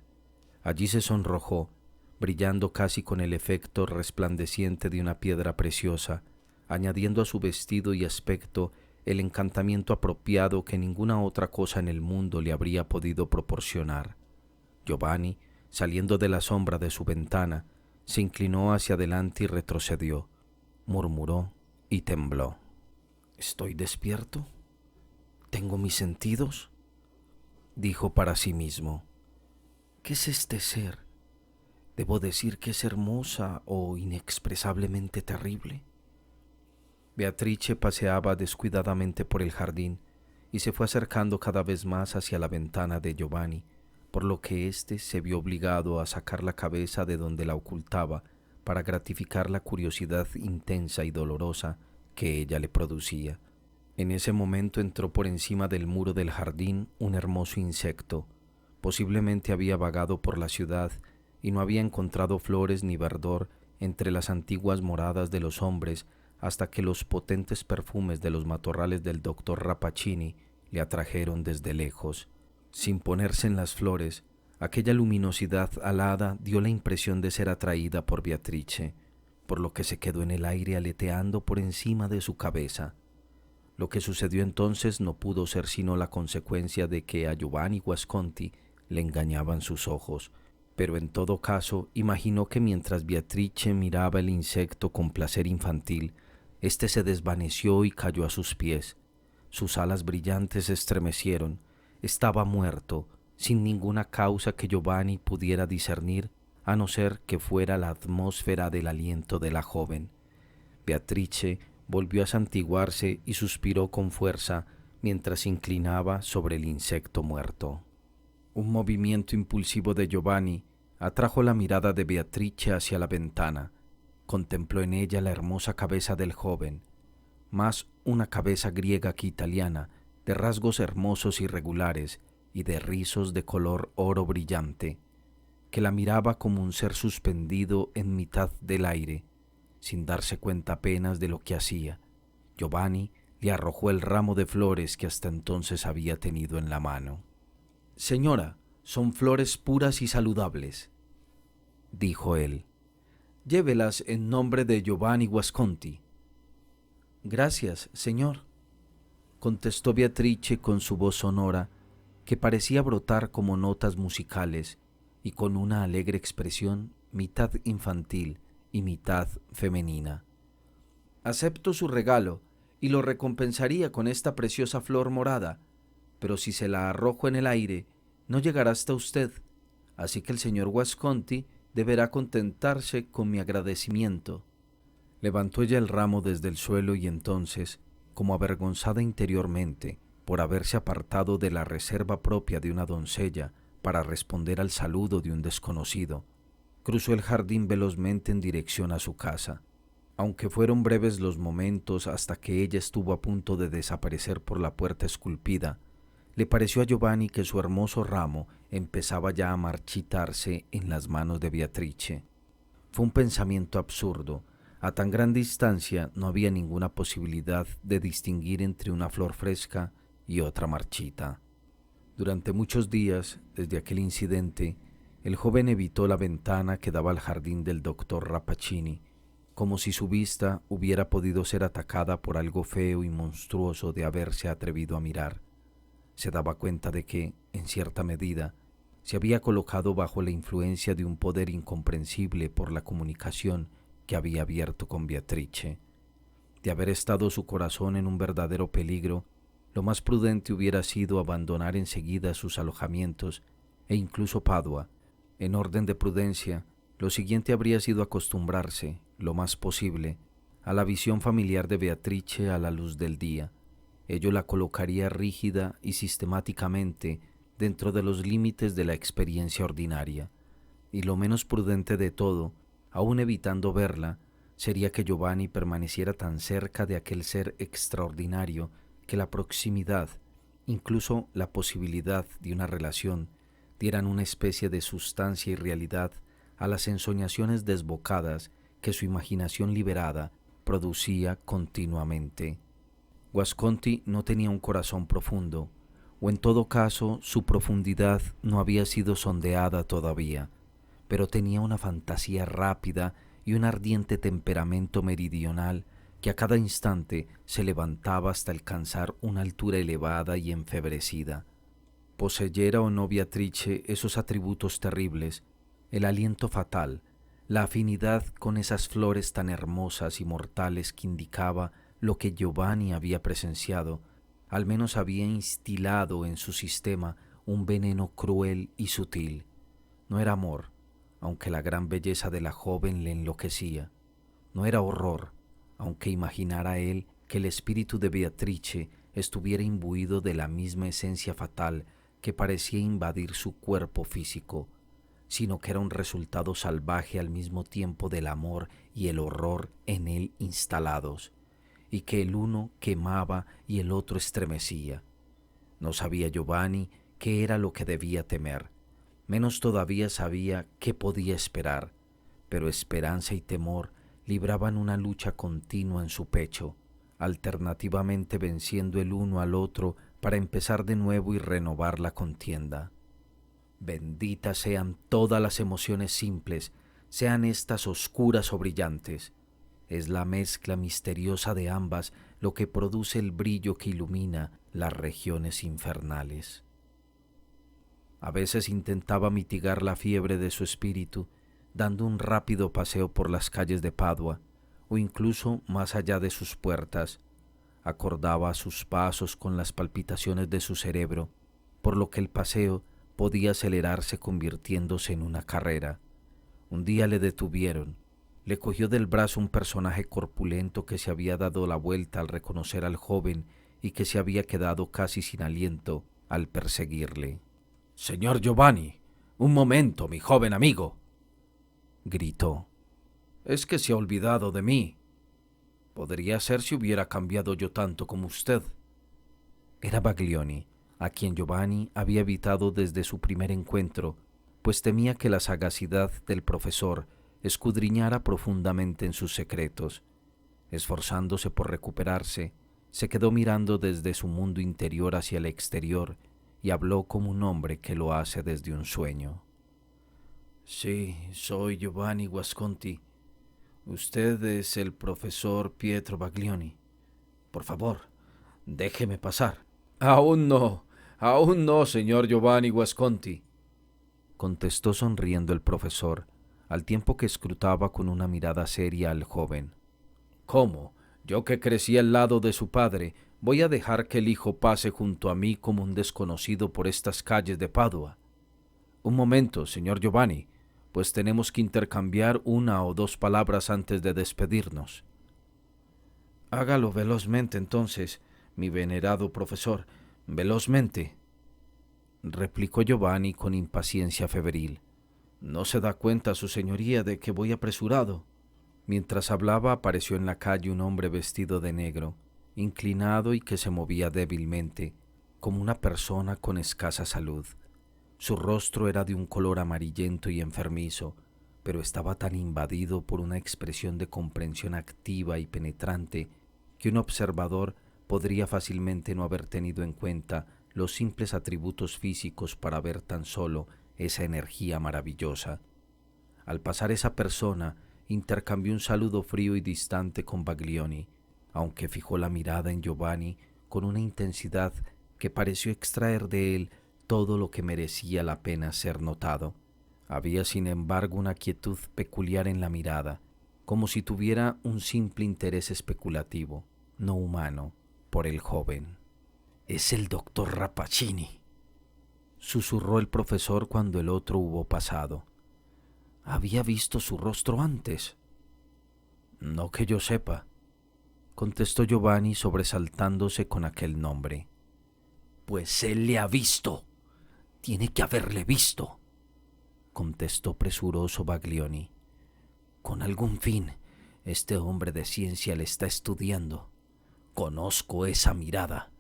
Allí se sonrojó, brillando casi con el efecto resplandeciente de una piedra preciosa, añadiendo a su vestido y aspecto el encantamiento apropiado que ninguna otra cosa en el mundo le habría podido proporcionar. Giovanni, saliendo de la sombra de su ventana, se inclinó hacia adelante y retrocedió, murmuró y tembló. «¿Estoy despierto? ¿Tengo mis sentidos?», dijo para sí mismo. «¿Qué es este ser? ¿Debo decir que es hermosa o inexpresablemente terrible?». Beatrice paseaba descuidadamente por el jardín y se fue acercando cada vez más hacia la ventana de Giovanni, por lo que éste se vio obligado a sacar la cabeza de donde la ocultaba para gratificar la curiosidad intensa y dolorosa que ella le producía. En ese momento entró por encima del muro del jardín un hermoso insecto. Posiblemente había vagado por la ciudad y no había encontrado flores ni verdor entre las antiguas moradas de los hombres hasta que los potentes perfumes de los matorrales del doctor Rappaccini le atrajeron desde lejos. Sin ponerse en las flores, aquella luminosidad alada dio la impresión de ser atraída por Beatrice, por lo que se quedó en el aire aleteando por encima de su cabeza. Lo que sucedió entonces no pudo ser sino la consecuencia de que a Giovanni Guasconti le engañaban sus ojos, pero en todo caso imaginó que mientras Beatrice miraba el insecto con placer infantil, éste se desvaneció y cayó a sus pies. Sus alas brillantes se estremecieron. Estaba muerto, sin ninguna causa que Giovanni pudiera discernir, a no ser que fuera la atmósfera del aliento de la joven. Beatrice volvió a santiguarse y suspiró con fuerza mientras se inclinaba sobre el insecto muerto. Un movimiento impulsivo de Giovanni atrajo la mirada de Beatrice hacia la ventana. Contempló en ella la hermosa cabeza del joven, más una cabeza griega que italiana, de rasgos hermosos y regulares y de rizos de color oro brillante, que la miraba como un ser suspendido en mitad del aire, sin darse cuenta apenas de lo que hacía. Giovanni le arrojó el ramo de flores que hasta entonces había tenido en la mano. «Señora, son flores puras y saludables», dijo él. «Llévelas en nombre de Giovanni Guasconti». «Gracias, señor», contestó Beatrice con su voz sonora, que parecía brotar como notas musicales y con una alegre expresión mitad infantil y mitad femenina. «Acepto su regalo y lo recompensaría con esta preciosa flor morada, pero si se la arrojo en el aire, no llegará hasta usted, así que el señor Guasconti deberá contentarse con mi agradecimiento». Levantó ella el ramo desde el suelo y entonces, como avergonzada interiormente por haberse apartado de la reserva propia de una doncella para responder al saludo de un desconocido, cruzó el jardín velozmente en dirección a su casa. Aunque fueron breves los momentos hasta que ella estuvo a punto de desaparecer por la puerta esculpida, le pareció a Giovanni que su hermoso ramo empezaba ya a marchitarse en las manos de Beatrice. Fue un pensamiento absurdo. A tan gran distancia no había ninguna posibilidad de distinguir entre una flor fresca y otra marchita. Durante muchos días, desde aquel incidente, el joven evitó la ventana que daba al jardín del doctor Rappaccini, como si su vista hubiera podido ser atacada por algo feo y monstruoso de haberse atrevido a mirar. Se daba cuenta de que, en cierta medida, se había colocado bajo la influencia de un poder incomprensible por la comunicación que había abierto con Beatrice. De haber estado su corazón en un verdadero peligro, lo más prudente hubiera sido abandonar enseguida sus alojamientos e incluso Padua. En orden de prudencia, lo siguiente habría sido acostumbrarse, lo más posible, a la visión familiar de Beatrice a la luz del día. Ello la colocaría rígida y sistemáticamente dentro de los límites de la experiencia ordinaria, y lo menos prudente de todo, aun evitando verla, sería que Giovanni permaneciera tan cerca de aquel ser extraordinario que la proximidad, incluso la posibilidad de una relación, dieran una especie de sustancia y realidad a las ensoñaciones desbocadas que su imaginación liberada producía continuamente. Guasconti no tenía un corazón profundo, o en todo caso su profundidad no había sido sondeada todavía, pero tenía una fantasía rápida y un ardiente temperamento meridional que a cada instante se levantaba hasta alcanzar una altura elevada y enfebrecida. Poseyera o no Beatrice esos atributos terribles, el aliento fatal, la afinidad con esas flores tan hermosas y mortales que indicaba lo que Giovanni había presenciado, al menos había instilado en su sistema un veneno cruel y sutil. No era amor, aunque la gran belleza de la joven le enloquecía. No era horror, aunque imaginara él que el espíritu de Beatrice estuviera imbuido de la misma esencia fatal que parecía invadir su cuerpo físico, sino que era un resultado salvaje al mismo tiempo del amor y el horror en él instalados, y que el uno quemaba y el otro estremecía. No sabía Giovanni qué era lo que debía temer, menos todavía sabía qué podía esperar, pero esperanza y temor libraban una lucha continua en su pecho, alternativamente venciendo el uno al otro para empezar de nuevo y renovar la contienda. Benditas sean todas las emociones simples, sean estas oscuras o brillantes. Es la mezcla misteriosa de ambas lo que produce el brillo que ilumina las regiones infernales. A veces intentaba mitigar la fiebre de su espíritu, dando un rápido paseo por las calles de Padua, o incluso más allá de sus puertas. Acordaba sus pasos con las palpitaciones de su cerebro, por lo que el paseo podía acelerarse convirtiéndose en una carrera. Un día le detuvieron. Le cogió del brazo un personaje corpulento que se había dado la vuelta al reconocer al joven y que se había quedado casi sin aliento al perseguirle. «Señor Giovanni, un momento, mi joven amigo», gritó. «Es que se ha olvidado de mí. Podría ser si hubiera cambiado yo tanto como usted». Era Baglioni, a quien Giovanni había evitado desde su primer encuentro, pues temía que la sagacidad del profesor escudriñara profundamente en sus secretos. Esforzándose por recuperarse, se quedó mirando desde su mundo interior hacia el exterior y habló como un hombre que lo hace desde un sueño. «Sí, soy Giovanni Guasconti. Usted es el profesor Pietro Baglioni. Por favor, déjeme pasar». Aún no, señor Giovanni Guasconti», contestó sonriendo el profesor, al tiempo que escrutaba con una mirada seria al joven. «¿Cómo? Yo que crecí al lado de su padre, voy a dejar que el hijo pase junto a mí como un desconocido por estas calles de Padua. Un momento, señor Giovanni, pues tenemos que intercambiar una o dos palabras antes de despedirnos». «Hágalo velozmente entonces, mi venerado profesor, velozmente», replicó Giovanni con impaciencia febril. «¿No se da cuenta su señoría de que voy apresurado?» Mientras hablaba apareció en la calle un hombre vestido de negro, inclinado y que se movía débilmente, como una persona con escasa salud. Su rostro era de un color amarillento y enfermizo, pero estaba tan invadido por una expresión de comprensión activa y penetrante que un observador podría fácilmente no haber tenido en cuenta los simples atributos físicos para ver tan solo esa energía maravillosa. Al pasar esa persona, intercambió un saludo frío y distante con Baglioni, aunque fijó la mirada en Giovanni con una intensidad que pareció extraer de él todo lo que merecía la pena ser notado. Había, sin embargo, una quietud peculiar en la mirada, como si tuviera un simple interés especulativo, no humano, por el joven. «Es el doctor Rappaccini», susurró el profesor cuando el otro hubo pasado. «¿Había visto su rostro antes?» «No que yo sepa», contestó Giovanni sobresaltándose con aquel nombre. «Pues él le ha visto. Tiene que haberle visto», contestó presuroso Baglioni. «Con algún fin, este hombre de ciencia le está estudiando. Conozco esa mirada.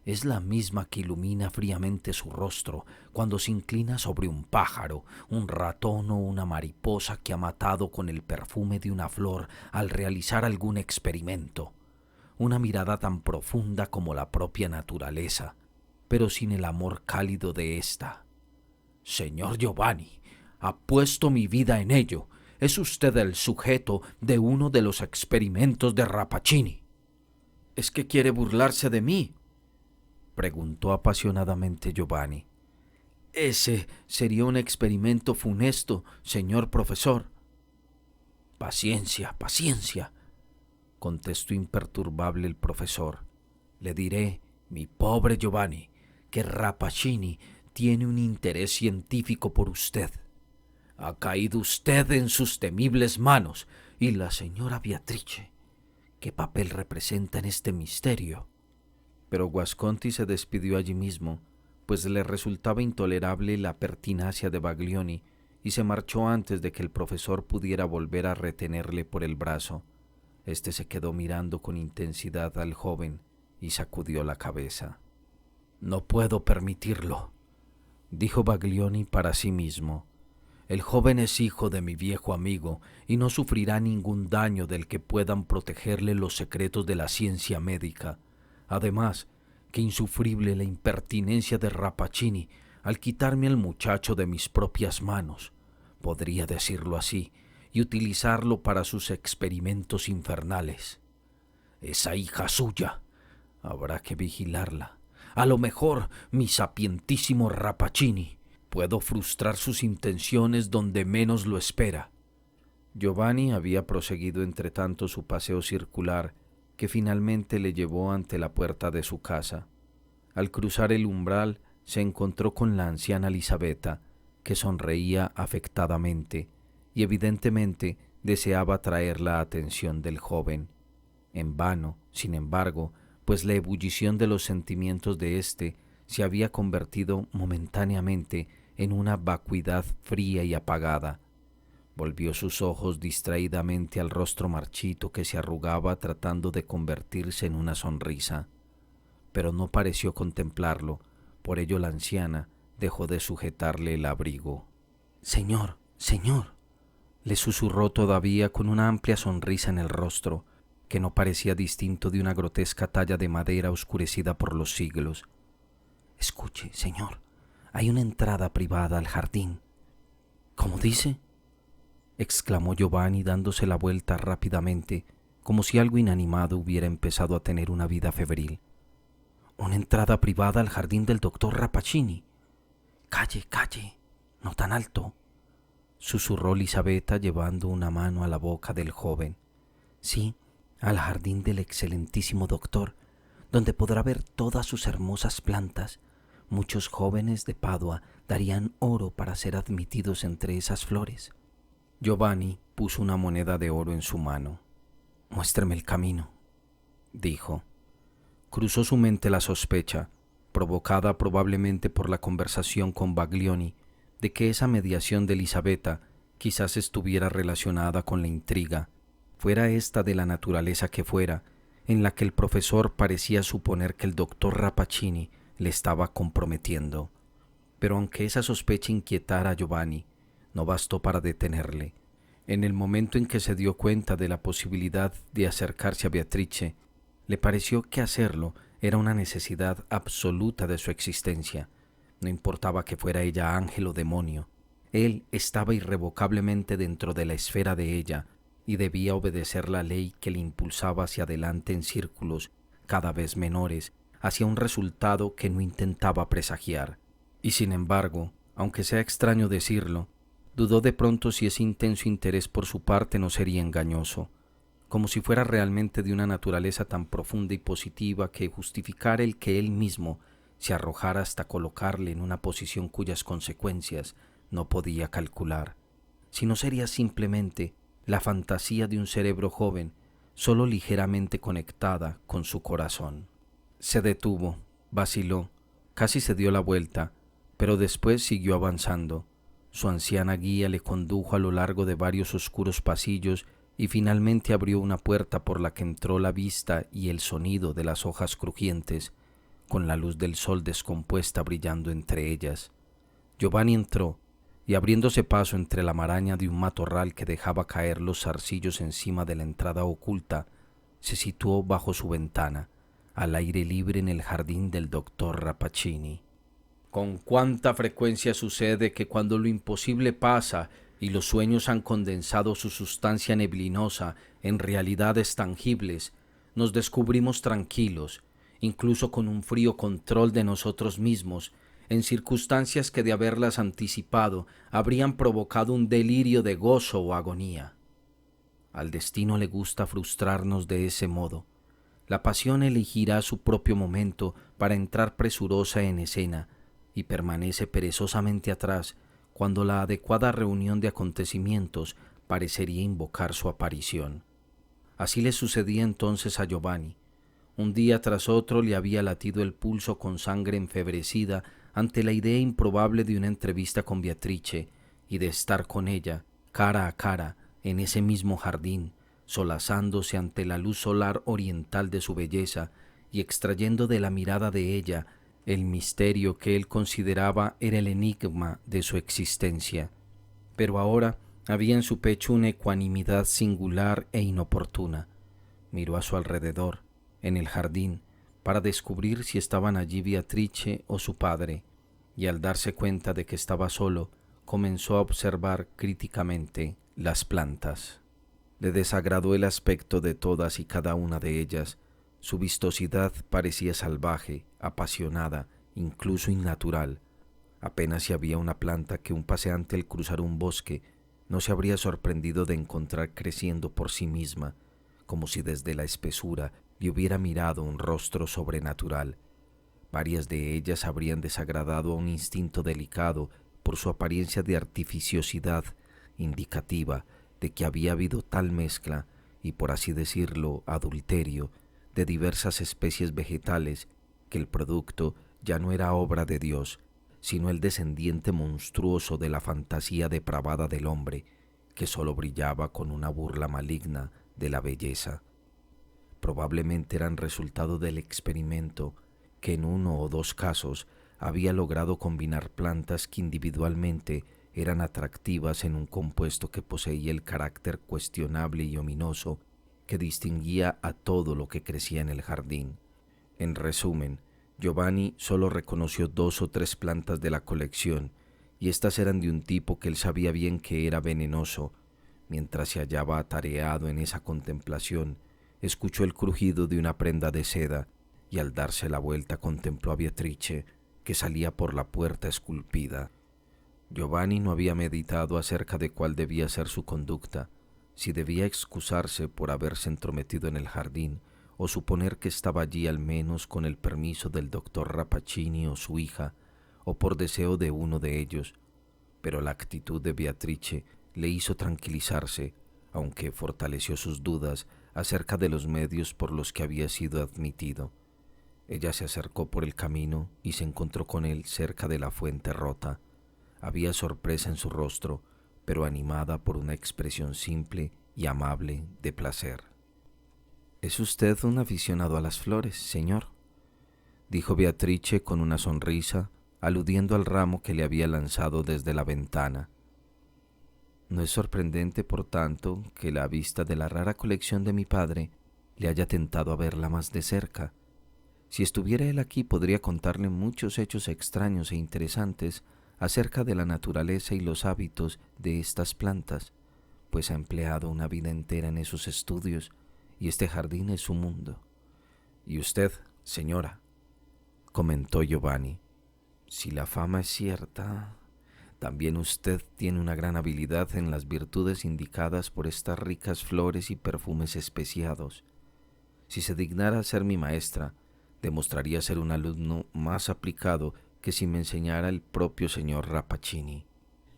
Es la misma que ilumina fríamente su rostro cuando se inclina sobre un pájaro, un ratón o una mariposa que ha matado con el perfume de una flor al realizar algún experimento. Una mirada tan profunda como la propia naturaleza, pero sin el amor cálido de ésta. Señor Giovanni, apuesto mi vida en ello. Es usted el sujeto de uno de los experimentos de Rappaccini». «¿Es que quiere burlarse de mí?», preguntó apasionadamente Giovanni. «Ese sería un experimento funesto, señor profesor». «Paciencia, paciencia», contestó imperturbable el profesor. «Le diré, mi pobre Giovanni, que Rappaccini tiene un interés científico por usted. Ha caído usted en sus temibles manos, y la señora Beatrice, ¿qué papel representa en este misterio?». Pero Guasconti se despidió allí mismo, pues le resultaba intolerable la pertinacia de Baglioni, y se marchó antes de que el profesor pudiera volver a retenerle por el brazo. Este se quedó mirando con intensidad al joven y sacudió la cabeza. «No puedo permitirlo», dijo Baglioni para sí mismo. «El joven es hijo de mi viejo amigo y no sufrirá ningún daño del que puedan protegerle los secretos de la ciencia médica. Además, Qué insufrible la impertinencia de Rappaccini al quitarme al muchacho de mis propias manos, podría decirlo así, y utilizarlo para sus experimentos infernales. Esa hija suya, habrá que vigilarla. A lo mejor, mi sapientísimo Rappaccini, puedo frustrar sus intenciones donde menos lo espera. Giovanni había proseguido entre tanto su paseo circular, que finalmente le llevó ante la puerta de su casa. Al cruzar el umbral se encontró con la anciana Lisabetta, que sonreía afectadamente y evidentemente deseaba atraer la atención del joven. En vano, sin embargo, pues la ebullición de los sentimientos de éste se había convertido momentáneamente en una vacuidad fría y apagada. Volvió sus ojos distraídamente al rostro marchito que se arrugaba tratando de convertirse en una sonrisa, pero no pareció contemplarlo, por ello la anciana dejó de sujetarle el abrigo. «Señor, señor», le susurró todavía con una amplia sonrisa en el rostro, que no parecía distinto de una grotesca talla de madera oscurecida por los siglos. «Escuche, señor, hay una entrada privada al jardín». «¿Cómo dice?», exclamó Giovanni dándose la vuelta rápidamente, como si algo inanimado hubiera empezado a tener una vida febril. «Una entrada privada al jardín del doctor Rappaccini». «Calle, calle, no tan alto», susurró Lisabetta llevando una mano a la boca del joven. «Sí, al jardín del excelentísimo doctor, donde podrá ver todas sus hermosas plantas. Muchos jóvenes de Padua darían oro para ser admitidos entre esas flores». Giovanni puso una moneda de oro en su mano. «Muéstreme el camino», dijo. Cruzó su mente la sospecha, provocada probablemente por la conversación con Baglioni, de que esa mediación de Elisabetta quizás estuviera relacionada con la intriga, fuera ésta de la naturaleza que fuera, en la que el profesor parecía suponer que el doctor Rappaccini le estaba comprometiendo. Pero aunque esa sospecha inquietara a Giovanni, no bastó para detenerle. En el momento en que se dio cuenta de la posibilidad de acercarse a Beatrice, le pareció que hacerlo era una necesidad absoluta de su existencia. No importaba que fuera ella ángel o demonio. Él estaba irrevocablemente dentro de la esfera de ella y debía obedecer la ley que le impulsaba hacia adelante en círculos cada vez menores, hacia un resultado que no intentaba presagiar. Y sin embargo, aunque sea extraño decirlo, dudó de pronto si ese intenso interés por su parte no sería engañoso, como si fuera realmente de una naturaleza tan profunda y positiva que justificara el que él mismo se arrojara hasta colocarle en una posición cuyas consecuencias no podía calcular, si no sería simplemente la fantasía de un cerebro joven, solo ligeramente conectada con su corazón. Se detuvo, vaciló, casi se dio la vuelta, pero después siguió avanzando. Su anciana guía le condujo a lo largo de varios oscuros pasillos y finalmente abrió una puerta por la que entró la vista y el sonido de las hojas crujientes, con la luz del sol descompuesta brillando entre ellas. Giovanni entró y, abriéndose paso entre la maraña de un matorral que dejaba caer los zarcillos encima de la entrada oculta, se situó bajo su ventana, al aire libre en el jardín del doctor Rappaccini. Con cuánta frecuencia sucede que cuando lo imposible pasa y los sueños han condensado su sustancia neblinosa en realidades tangibles, nos descubrimos tranquilos, incluso con un frío control de nosotros mismos, en circunstancias que de haberlas anticipado habrían provocado un delirio de gozo o agonía. Al destino le gusta frustrarnos de ese modo. La pasión elegirá su propio momento para entrar presurosa en escena y permanece perezosamente atrás cuando la adecuada reunión de acontecimientos parecería invocar su aparición. Así le sucedía entonces a Giovanni. Un día tras otro le había latido el pulso con sangre enfebrecida ante la idea improbable de una entrevista con Beatrice y de estar con ella, cara a cara, en ese mismo jardín, solazándose ante la luz solar oriental de su belleza y extrayendo de la mirada de ella el misterio que él consideraba era el enigma de su existencia. Pero ahora había en su pecho una ecuanimidad singular e inoportuna. Miró a su alrededor, en el jardín, para descubrir si estaban allí Beatrice o su padre, y al darse cuenta de que estaba solo, comenzó a observar críticamente las plantas. Le desagradó el aspecto de todas y cada una de ellas. Su vistosidad parecía salvaje, apasionada, incluso innatural. Apenas si había una planta que un paseante al cruzar un bosque no se habría sorprendido de encontrar creciendo por sí misma, como si desde la espesura le hubiera mirado un rostro sobrenatural. Varias de ellas habrían desagradado a un instinto delicado por su apariencia de artificiosidad, indicativa de que había habido tal mezcla y, por así decirlo, adulterio, de diversas especies vegetales, que el producto ya no era obra de Dios, sino el descendiente monstruoso de la fantasía depravada del hombre, que sólo brillaba con una burla maligna de la belleza. Probablemente eran resultado del experimento, que en uno o dos casos había logrado combinar plantas que individualmente eran atractivas en un compuesto que poseía el carácter cuestionable y ominoso que distinguía a todo lo que crecía en el jardín. En resumen, Giovanni solo reconoció 2 o 3 plantas de la colección, y éstas eran de un tipo que él sabía bien que era venenoso. Mientras se hallaba atareado en esa contemplación, escuchó el crujido de una prenda de seda, y al darse la vuelta contempló a Beatrice, que salía por la puerta esculpida. Giovanni no había meditado acerca de cuál debía ser su conducta, si debía excusarse por haberse entrometido en el jardín, o suponer que estaba allí al menos con el permiso del doctor Rappaccini o su hija, o por deseo de uno de ellos, pero la actitud de Beatrice le hizo tranquilizarse, aunque fortaleció sus dudas acerca de los medios por los que había sido admitido. Ella se acercó por el camino y se encontró con él cerca de la fuente rota. Había sorpresa en su rostro, pero animada por una expresión simple y amable de placer. «¿Es usted un aficionado a las flores, señor?», dijo Beatrice con una sonrisa, aludiendo al ramo que le había lanzado desde la ventana. No es sorprendente, por tanto, que la vista de la rara colección de mi padre le haya tentado a verla más de cerca. Si estuviera él aquí, podría contarle muchos hechos extraños e interesantes acerca de la naturaleza y los hábitos de estas plantas, pues ha empleado una vida entera en esos estudios, y este jardín es su mundo. Y usted, señora, comentó Giovanni, si la fama es cierta, también usted tiene una gran habilidad en las virtudes indicadas por estas ricas flores y perfumes especiados. Si se dignara ser mi maestra, demostraría ser un alumno más aplicado que si me enseñara el propio señor Rappaccini.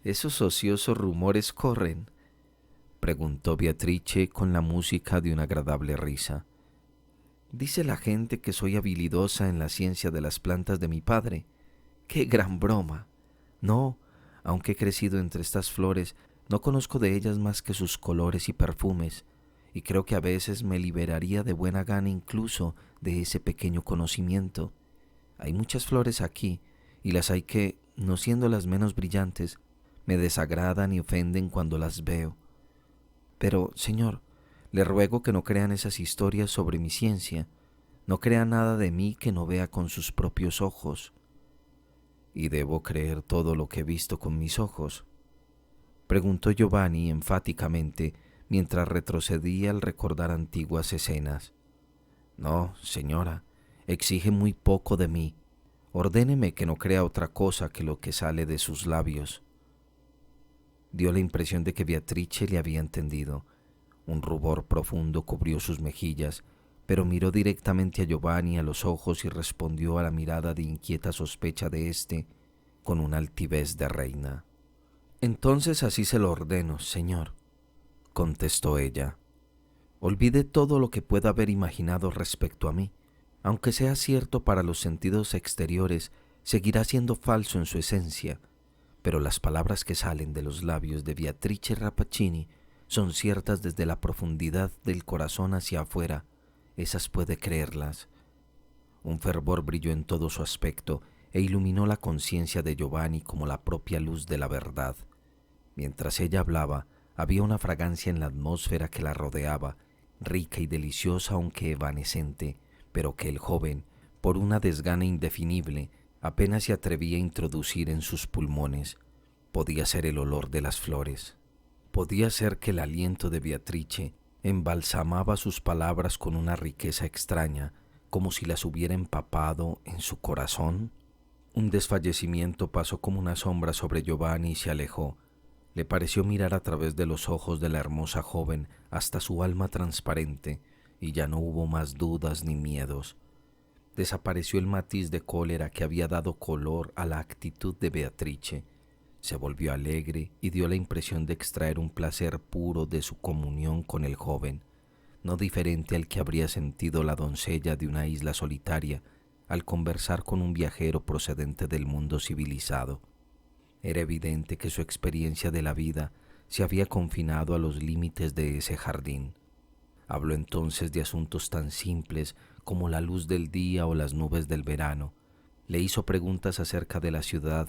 ¿Esos ociosos rumores corren?, preguntó Beatrice con la música de una agradable risa. Dice la gente que soy habilidosa en la ciencia de las plantas de mi padre. ¡Qué gran broma! No, aunque he crecido entre estas flores, no conozco de ellas más que sus colores y perfumes, y creo que a veces me liberaría de buena gana incluso de ese pequeño conocimiento. Hay muchas flores aquí, y las hay que, no siendo las menos brillantes, me desagradan y ofenden cuando las veo. Pero, señor, le ruego que no crean esas historias sobre mi ciencia. No crea nada de mí que no vea con sus propios ojos. ¿Y debo creer todo lo que he visto con mis ojos?, preguntó Giovanni enfáticamente mientras retrocedía al recordar antiguas escenas. No, señora, exige muy poco de mí. Ordéneme que no crea otra cosa que lo que sale de sus labios. Dio la impresión de que Beatrice le había entendido. Un rubor profundo cubrió sus mejillas, pero miró directamente a Giovanni a los ojos y respondió a la mirada de inquieta sospecha de éste con una altivez de reina. «Entonces así se lo ordeno, señor», contestó ella. «Olvide todo lo que pueda haber imaginado respecto a mí. Aunque sea cierto para los sentidos exteriores, seguirá siendo falso en su esencia, pero las palabras que salen de los labios de Beatrice Rappaccini son ciertas desde la profundidad del corazón hacia afuera. Esas puede creerlas». Un fervor brilló en todo su aspecto e iluminó la conciencia de Giovanni como la propia luz de la verdad. Mientras ella hablaba, había una fragancia en la atmósfera que la rodeaba, rica y deliciosa aunque evanescente, pero que el joven, por una desgana indefinible, apenas se atrevía a introducir en sus pulmones. Podía ser el olor de las flores. Podía ser que el aliento de Beatrice embalsamaba sus palabras con una riqueza extraña, como si las hubiera empapado en su corazón. Un desfallecimiento pasó como una sombra sobre Giovanni y se alejó. Le pareció mirar a través de los ojos de la hermosa joven hasta su alma transparente, y ya no hubo más dudas ni miedos. Desapareció el matiz de cólera que había dado color a la actitud de Beatrice. Se volvió alegre y dio la impresión de extraer un placer puro de su comunión con el joven, no diferente al que habría sentido la doncella de una isla solitaria al conversar con un viajero procedente del mundo civilizado. Era evidente que su experiencia de la vida se había confinado a los límites de ese jardín. Habló entonces de asuntos tan simples como la luz del día o las nubes del verano. Le hizo preguntas acerca de la ciudad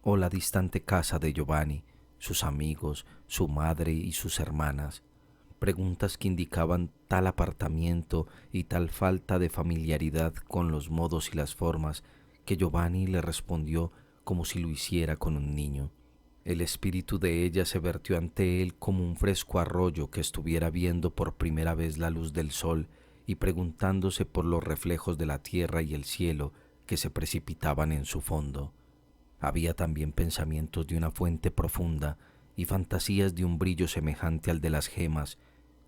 o la distante casa de Giovanni, sus amigos, su madre y sus hermanas. Preguntas que indicaban tal apartamiento y tal falta de familiaridad con los modos y las formas que Giovanni le respondió como si lo hiciera con un niño. El espíritu de ella se vertió ante él como un fresco arroyo que estuviera viendo por primera vez la luz del sol y preguntándose por los reflejos de la tierra y el cielo que se precipitaban en su fondo. Había también pensamientos de una fuente profunda y fantasías de un brillo semejante al de las gemas,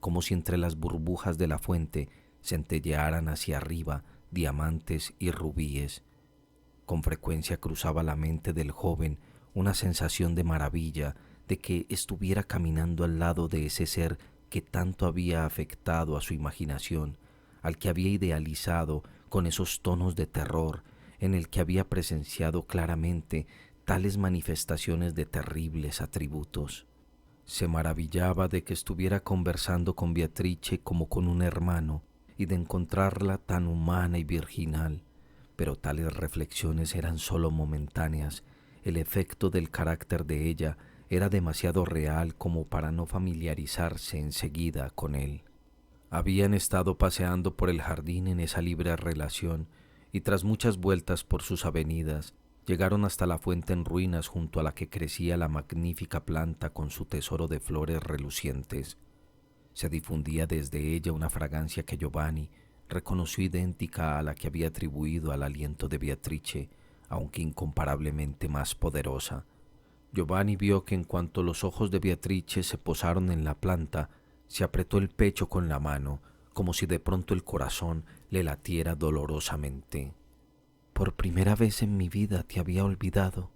como si entre las burbujas de la fuente centellearan hacia arriba diamantes y rubíes. Con frecuencia cruzaba la mente del joven una sensación de maravilla de que estuviera caminando al lado de ese ser que tanto había afectado a su imaginación, al que había idealizado con esos tonos de terror, en el que había presenciado claramente tales manifestaciones de terribles atributos. Se maravillaba de que estuviera conversando con Beatrice como con un hermano y de encontrarla tan humana y virginal, pero tales reflexiones eran sólo momentáneas. El efecto del carácter de ella era demasiado real como para no familiarizarse enseguida con él. Habían estado paseando por el jardín en esa libre relación y tras muchas vueltas por sus avenidas, llegaron hasta la fuente en ruinas junto a la que crecía la magnífica planta con su tesoro de flores relucientes. Se difundía desde ella una fragancia que Giovanni reconoció idéntica a la que había atribuido al aliento de Beatrice, aunque incomparablemente más poderosa. Giovanni vio que en cuanto los ojos de Beatrice se posaron en la planta, se apretó el pecho con la mano, como si de pronto el corazón le latiera dolorosamente. «Por primera vez en mi vida te había olvidado»,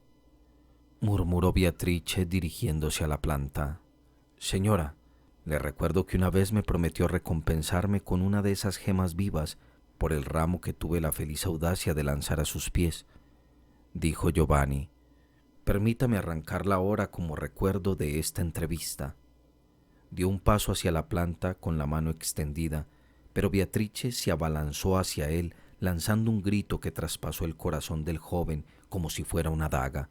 murmuró Beatrice dirigiéndose a la planta. «Señora, le recuerdo que una vez me prometió recompensarme con una de esas gemas vivas por el ramo que tuve la feliz audacia de lanzar a sus pies», dijo Giovanni. «Permítame arrancarla ahora como recuerdo de esta entrevista». Dio un paso hacia la planta con la mano extendida, pero Beatrice se abalanzó hacia él, lanzando un grito que traspasó el corazón del joven como si fuera una daga.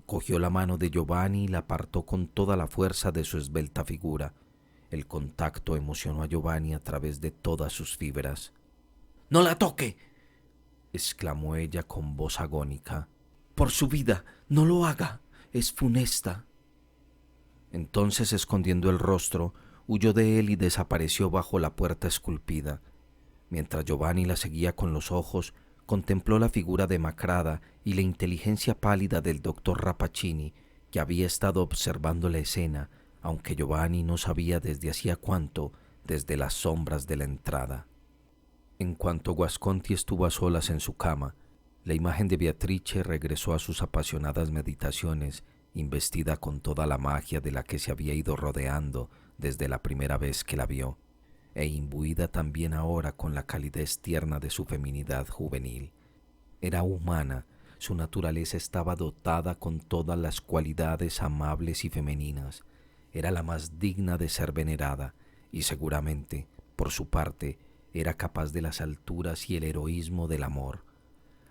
Cogió la mano de Giovanni y la apartó con toda la fuerza de su esbelta figura. El contacto emocionó a Giovanni a través de todas sus fibras. «¡No la toque!», exclamó ella con voz agónica. «Por su vida, no lo haga, es funesta». Entonces, escondiendo el rostro, huyó de él y desapareció bajo la puerta esculpida. Mientras Giovanni la seguía con los ojos, contempló la figura demacrada y la inteligencia pálida del doctor Rappaccini, que había estado observando la escena, aunque Giovanni no sabía desde hacía cuánto, desde las sombras de la entrada. En cuanto Guasconti estuvo a solas en su cama, la imagen de Beatrice regresó a sus apasionadas meditaciones, investida con toda la magia de la que se había ido rodeando desde la primera vez que la vio, e imbuida también ahora con la calidez tierna de su feminidad juvenil. Era humana, su naturaleza estaba dotada con todas las cualidades amables y femeninas. Era la más digna de ser venerada y seguramente, por su parte, era capaz de las alturas y el heroísmo del amor.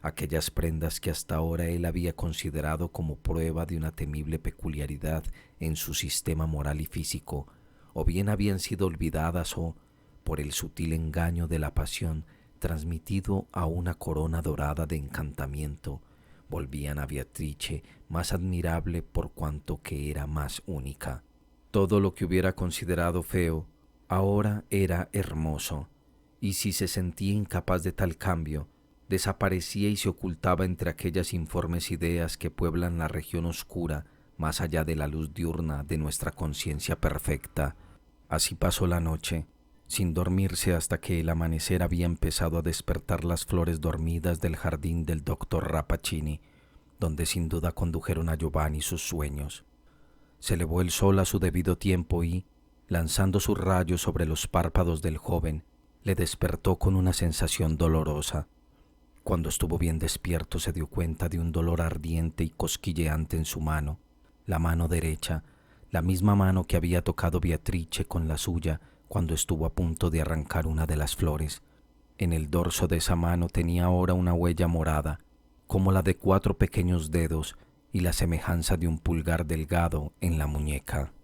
Aquellas prendas que hasta ahora él había considerado como prueba de una temible peculiaridad en su sistema moral y físico, o bien habían sido olvidadas o, por el sutil engaño de la pasión, transmitido a una corona dorada de encantamiento, volvían a Beatrice más admirable por cuanto que era más única. Todo lo que hubiera considerado feo, ahora era hermoso, y si se sentía incapaz de tal cambio, desaparecía y se ocultaba entre aquellas informes ideas que pueblan la región oscura más allá de la luz diurna de nuestra conciencia perfecta. Así pasó la noche, sin dormirse hasta que el amanecer había empezado a despertar las flores dormidas del jardín del doctor Rappaccini, donde sin duda condujeron a Giovanni sus sueños. Se elevó el sol a su debido tiempo y, lanzando sus rayos sobre los párpados del joven, le despertó con una sensación dolorosa. Cuando estuvo bien despierto se dio cuenta de un dolor ardiente y cosquilleante en su mano, la mano derecha, la misma mano que había tocado Beatrice con la suya cuando estuvo a punto de arrancar una de las flores. En el dorso de esa mano tenía ahora una huella morada, como la de 4 pequeños dedos y la semejanza de un pulgar delgado en la muñeca.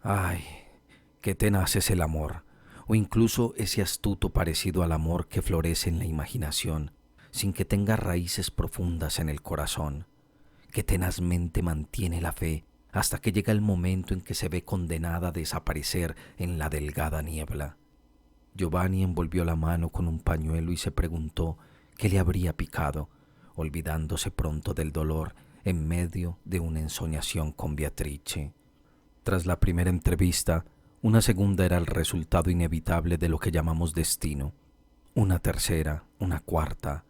¡Ay! ¡Qué tenaz es el amor! O incluso ese astuto parecido al amor que florece en la imaginación, sin que tenga raíces profundas en el corazón, que tenazmente mantiene la fe hasta que llega el momento en que se ve condenada a desaparecer en la delgada niebla. Giovanni envolvió la mano con un pañuelo y se preguntó qué le habría picado, olvidándose pronto del dolor en medio de una ensoñación con Beatrice. Tras la primera entrevista, una segunda era el resultado inevitable de lo que llamamos destino. Una tercera, una cuarta,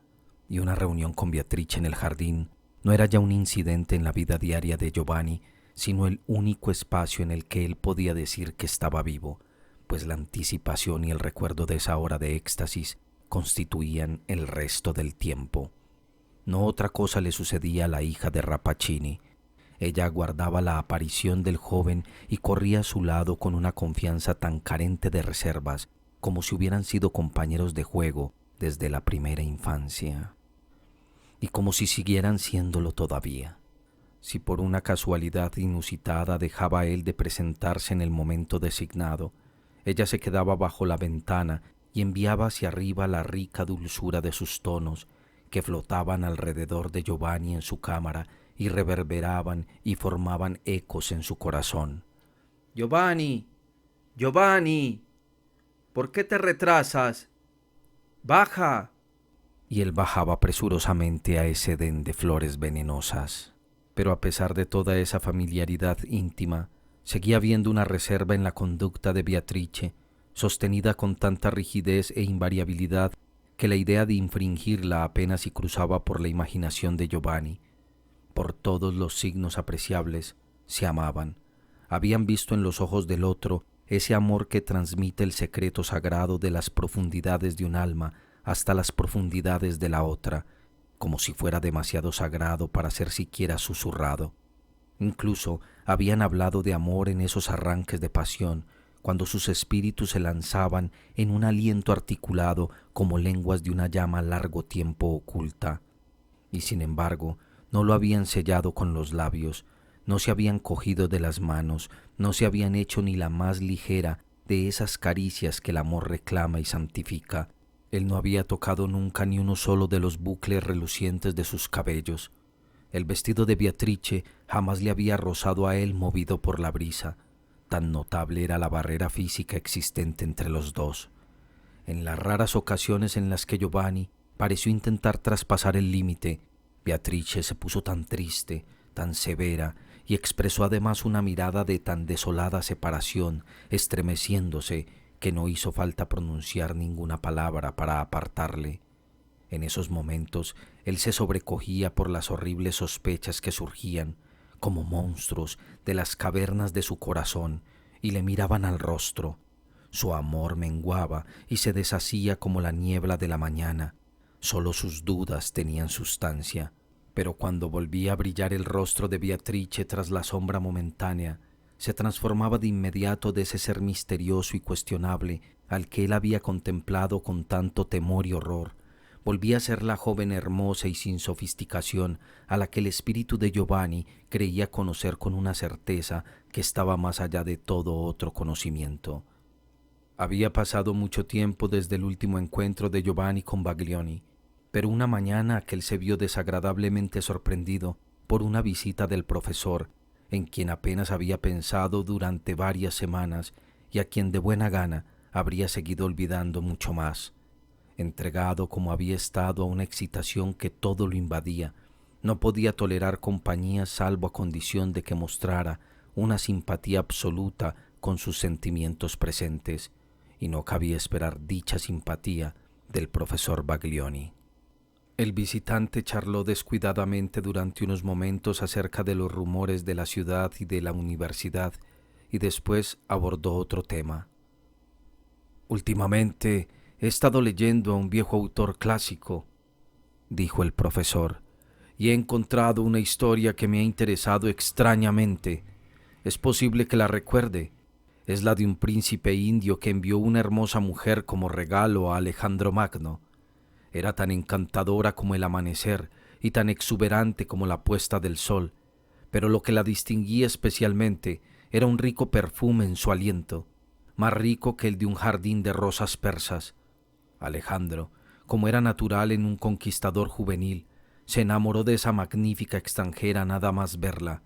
y una reunión con Beatrice en el jardín no era ya un incidente en la vida diaria de Giovanni, sino el único espacio en el que él podía decir que estaba vivo, pues la anticipación y el recuerdo de esa hora de éxtasis constituían el resto del tiempo. No otra cosa le sucedía a la hija de Rappaccini. Ella aguardaba la aparición del joven y corría a su lado con una confianza tan carente de reservas como si hubieran sido compañeros de juego desde la primera infancia, y como si siguieran siéndolo todavía. Si por una casualidad inusitada dejaba él de presentarse en el momento designado, ella se quedaba bajo la ventana y enviaba hacia arriba la rica dulzura de sus tonos, que flotaban alrededor de Giovanni en su cámara y reverberaban y formaban ecos en su corazón. «Giovanni, Giovanni, ¿por qué te retrasas? ¡Baja!». Y él bajaba presurosamente a ese edén de flores venenosas. Pero a pesar de toda esa familiaridad íntima, seguía habiendo una reserva en la conducta de Beatrice, sostenida con tanta rigidez e invariabilidad que la idea de infringirla apenas si cruzaba por la imaginación de Giovanni. Por todos los signos apreciables, se amaban. Habían visto en los ojos del otro ese amor que transmite el secreto sagrado de las profundidades de un alma hasta las profundidades de la otra, como si fuera demasiado sagrado para ser siquiera susurrado. Incluso habían hablado de amor en esos arranques de pasión, cuando sus espíritus se lanzaban en un aliento articulado como lenguas de una llama largo tiempo oculta. Y sin embargo, no lo habían sellado con los labios, no se habían cogido de las manos, no se habían hecho ni la más ligera de esas caricias que el amor reclama y santifica. Él no había tocado nunca ni uno solo de los bucles relucientes de sus cabellos. El vestido de Beatrice jamás le había rozado a él movido por la brisa. Tan notable era la barrera física existente entre los dos. En las raras ocasiones en las que Giovanni pareció intentar traspasar el límite, Beatrice se puso tan triste, tan severa, y expresó además una mirada de tan desolada separación, estremeciéndose, que no hizo falta pronunciar ninguna palabra para apartarle. En esos momentos él se sobrecogía por las horribles sospechas que surgían, como monstruos, de las cavernas de su corazón, y le miraban al rostro. Su amor menguaba y se deshacía como la niebla de la mañana. Solo sus dudas tenían sustancia, pero cuando volvía a brillar el rostro de Beatrice tras la sombra momentánea, se transformaba de inmediato de ese ser misterioso y cuestionable al que él había contemplado con tanto temor y horror. Volvía a ser la joven hermosa y sin sofisticación a la que el espíritu de Giovanni creía conocer con una certeza que estaba más allá de todo otro conocimiento. Había pasado mucho tiempo desde el último encuentro de Giovanni con Baglioni, pero una mañana aquel se vio desagradablemente sorprendido por una visita del profesor, en quien apenas había pensado durante varias semanas y a quien de buena gana habría seguido olvidando mucho más. Entregado como había estado a una excitación que todo lo invadía, no podía tolerar compañía salvo a condición de que mostrara una simpatía absoluta con sus sentimientos presentes, y no cabía esperar dicha simpatía del profesor Baglioni. El visitante charló descuidadamente durante unos momentos acerca de los rumores de la ciudad y de la universidad, y después abordó otro tema. Últimamente he estado leyendo a un viejo autor clásico, dijo el profesor, y he encontrado una historia que me ha interesado extrañamente. Es posible que la recuerde. Es la de un príncipe indio que envió una hermosa mujer como regalo a Alejandro Magno. Era tan encantadora como el amanecer y tan exuberante como la puesta del sol, pero lo que la distinguía especialmente era un rico perfume en su aliento, más rico que el de un jardín de rosas persas. Alejandro, como era natural en un conquistador juvenil, se enamoró de esa magnífica extranjera nada más verla,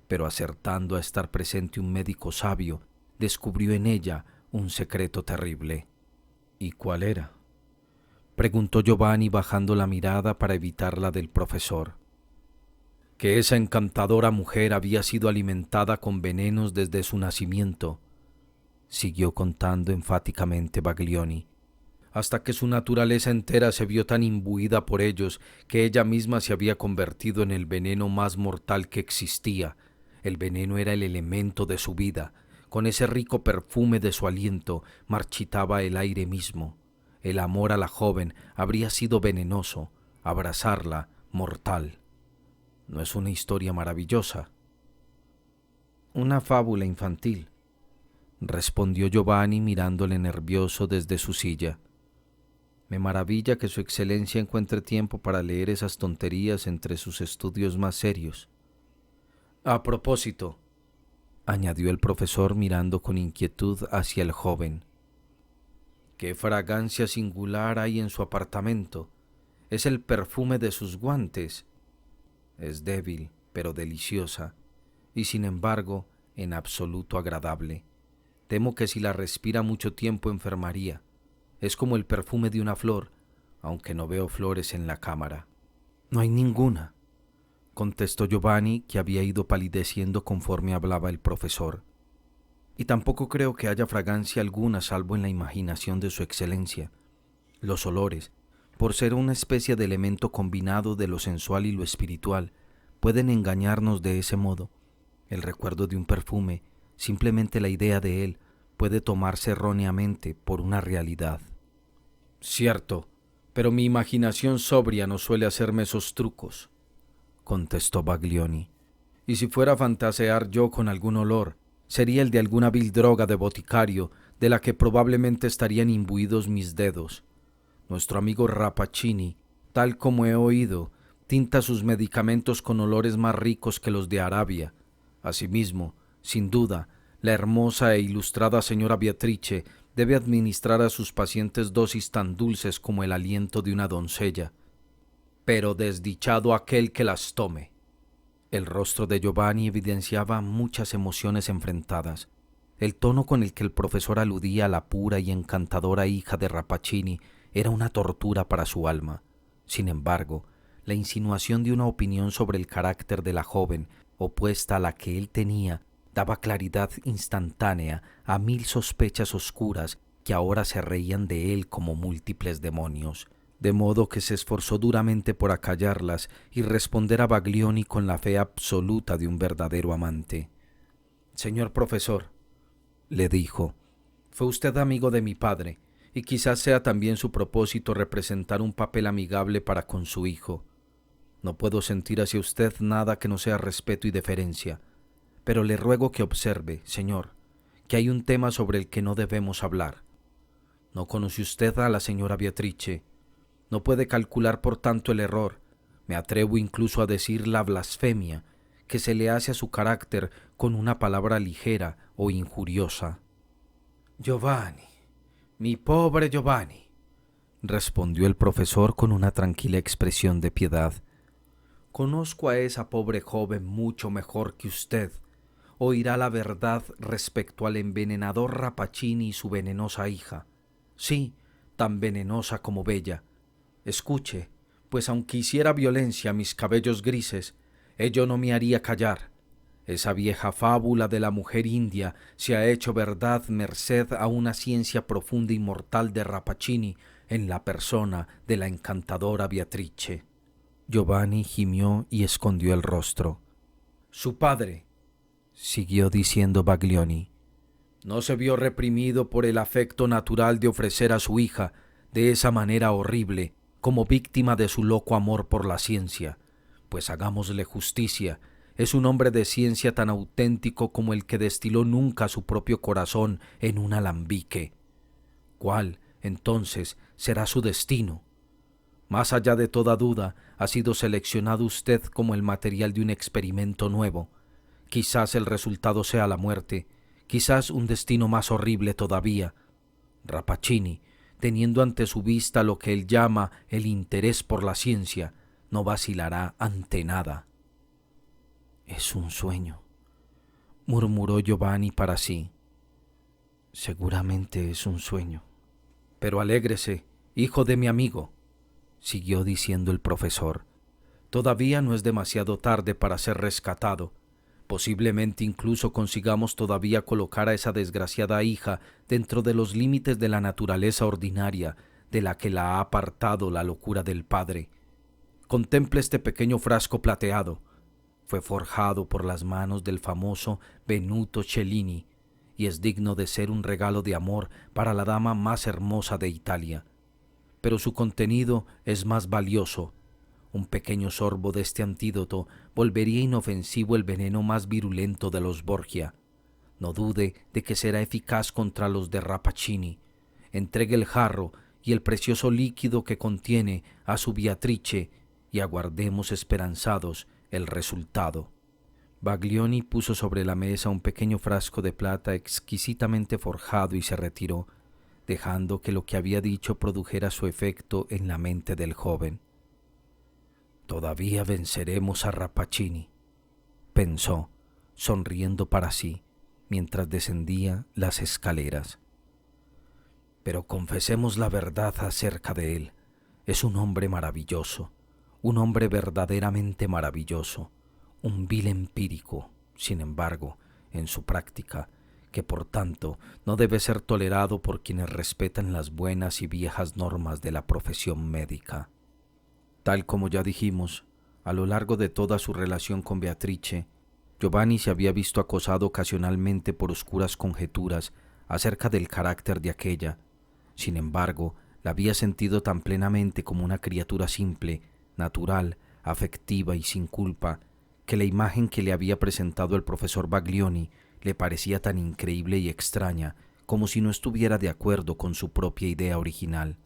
pero acertando a estar presente un médico sabio, descubrió en ella un secreto terrible. ¿Y cuál era?, preguntó Giovanni bajando la mirada para evitar la del profesor. Que esa encantadora mujer había sido alimentada con venenos desde su nacimiento, siguió contando enfáticamente Baglioni, hasta que su naturaleza entera se vio tan imbuida por ellos que ella misma se había convertido en el veneno más mortal que existía. El veneno era el elemento de su vida. Con ese rico perfume de su aliento marchitaba el aire mismo. El amor a la joven habría sido venenoso, abrazarla mortal. ¿No es una historia maravillosa? Una fábula infantil, respondió Giovanni mirándole nervioso desde su silla. Me maravilla que su excelencia encuentre tiempo para leer esas tonterías entre sus estudios más serios. A propósito, añadió el profesor mirando con inquietud hacia el joven, qué fragancia singular hay en su apartamento. Es el perfume de sus guantes. Es débil, pero deliciosa, y sin embargo, en absoluto agradable. Temo que si la respira mucho tiempo enfermaría. Es como el perfume de una flor, aunque no veo flores en la cámara. No hay ninguna, contestó Giovanni, que había ido palideciendo conforme hablaba el profesor. Y tampoco creo que haya fragancia alguna salvo en la imaginación de su excelencia. Los olores, por ser una especie de elemento combinado de lo sensual y lo espiritual, pueden engañarnos de ese modo. El recuerdo de un perfume, simplemente la idea de él, puede tomarse erróneamente por una realidad. Cierto, pero mi imaginación sobria no suele hacerme esos trucos, contestó Baglioni. Y si fuera a fantasear yo con algún olor, sería el de alguna vil droga de boticario de la que probablemente estarían imbuidos mis dedos. Nuestro amigo Rappaccini, tal como he oído, tinta sus medicamentos con olores más ricos que los de Arabia. Asimismo, sin duda, la hermosa e ilustrada señora Beatrice debe administrar a sus pacientes dosis tan dulces como el aliento de una doncella. Pero desdichado aquel que las tome. El rostro de Giovanni evidenciaba muchas emociones enfrentadas. El tono con el que el profesor aludía a la pura y encantadora hija de Rappaccini era una tortura para su alma. Sin embargo, la insinuación de una opinión sobre el carácter de la joven, opuesta a la que él tenía, daba claridad instantánea a 1000 sospechas oscuras que ahora se reían de él como múltiples demonios, de modo que se esforzó duramente por acallarlas y responder a Baglioni con la fe absoluta de un verdadero amante. «Señor profesor», le dijo, «fue usted amigo de mi padre, y quizás sea también su propósito representar un papel amigable para con su hijo. No puedo sentir hacia usted nada que no sea respeto y deferencia, pero le ruego que observe, señor, que hay un tema sobre el que no debemos hablar. No conoce usted a la señora Beatrice. No puede calcular por tanto el error, me atrevo incluso a decir la blasfemia, que se le hace a su carácter con una palabra ligera o injuriosa». «Giovanni», Mi pobre Giovanni, respondió el profesor con una tranquila expresión de piedad. Conozco a esa pobre joven mucho mejor que usted. Oirá la verdad respecto al envenenador Rappaccini y su venenosa hija. Sí, tan venenosa como bella. Escuche, pues aunque hiciera violencia a mis cabellos grises, ello no me haría callar. Esa vieja fábula de la mujer india se ha hecho verdad merced a una ciencia profunda y mortal de Rappaccini en la persona de la encantadora Beatrice. Giovanni gimió y escondió el rostro. Su padre, siguió diciendo Baglioni, no se vio reprimido por el afecto natural de ofrecer a su hija de esa manera horrible como víctima de su loco amor por la ciencia, pues hagámosle justicia, es un hombre de ciencia tan auténtico como el que destiló nunca su propio corazón en un alambique. ¿Cuál, entonces, será su destino? Más allá de toda duda, ha sido seleccionado usted como el material de un experimento nuevo. Quizás el resultado sea la muerte, quizás un destino más horrible todavía. Rappaccini, teniendo ante su vista lo que él llama el interés por la ciencia, no vacilará ante nada. Es un sueño, murmuró Giovanni para sí. Seguramente es un sueño. Pero alégrese, hijo de mi amigo, siguió diciendo el profesor. Todavía no es demasiado tarde para ser rescatado. Posiblemente incluso consigamos todavía colocar a esa desgraciada hija dentro de los límites de la naturaleza ordinaria de la que la ha apartado la locura del padre. Contemple este pequeño frasco plateado. Fue forjado por las manos del famoso Benvenuto Cellini y es digno de ser un regalo de amor para la dama más hermosa de Italia. Pero su contenido es más valioso. Un pequeño sorbo de este antídoto volvería inofensivo el veneno más virulento de los Borgia. No dude de que será eficaz contra los de Rappaccini. Entregue el jarro y el precioso líquido que contiene a su Beatrice y aguardemos esperanzados el resultado. Baglioni puso sobre la mesa un pequeño frasco de plata exquisitamente forjado y se retiró, dejando que lo que había dicho produjera su efecto en la mente del joven. Todavía venceremos a Rappaccini, pensó, sonriendo para sí, mientras descendía las escaleras. Pero confesemos la verdad acerca de él. Es un hombre maravilloso, un hombre verdaderamente maravilloso, un vil empírico, sin embargo, en su práctica, que por tanto no debe ser tolerado por quienes respetan las buenas y viejas normas de la profesión médica. Tal como ya dijimos, a lo largo de toda su relación con Beatrice, Giovanni se había visto acosado ocasionalmente por oscuras conjeturas acerca del carácter de aquella. Sin embargo, la había sentido tan plenamente como una criatura simple, natural, afectiva y sin culpa, que la imagen que le había presentado el profesor Baglioni le parecía tan increíble y extraña como si no estuviera de acuerdo con su propia idea original.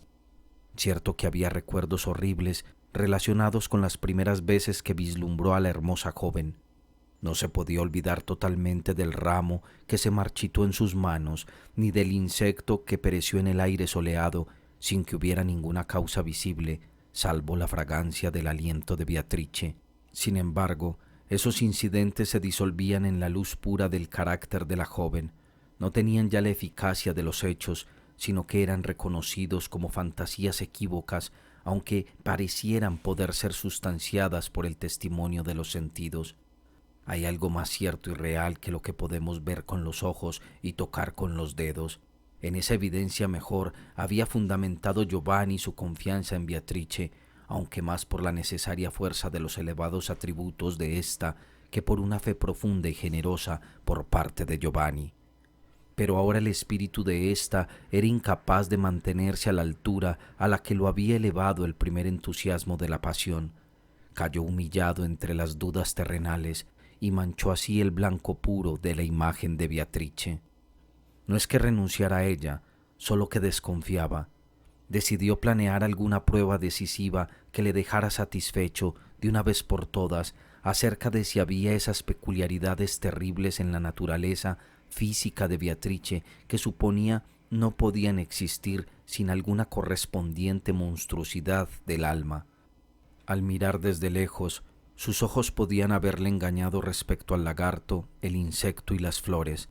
Cierto que había recuerdos horribles relacionados con las primeras veces que vislumbró a la hermosa joven. No se podía olvidar totalmente del ramo que se marchitó en sus manos, ni del insecto que pereció en el aire soleado sin que hubiera ninguna causa visible, salvo la fragancia del aliento de Beatrice. Sin embargo, esos incidentes se disolvían en la luz pura del carácter de la joven. No tenían ya la eficacia de los hechos, sino que eran reconocidos como fantasías equívocas, aunque parecieran poder ser sustanciadas por el testimonio de los sentidos. Hay algo más cierto y real que lo que podemos ver con los ojos y tocar con los dedos. En esa evidencia mejor había fundamentado Giovanni su confianza en Beatrice, aunque más por la necesaria fuerza de los elevados atributos de ésta que por una fe profunda y generosa por parte de Giovanni. Pero ahora el espíritu de ésta era incapaz de mantenerse a la altura a la que lo había elevado el primer entusiasmo de la pasión. Cayó humillado entre las dudas terrenales y manchó así el blanco puro de la imagen de Beatrice. No es que renunciara a ella, solo que desconfiaba. Decidió planear alguna prueba decisiva que le dejara satisfecho de una vez por todas acerca de si había esas peculiaridades terribles en la naturaleza física de Beatrice que suponía no podían existir sin alguna correspondiente monstruosidad del alma. Al mirar desde lejos, sus ojos podían haberle engañado respecto al lagarto, el insecto y las flores,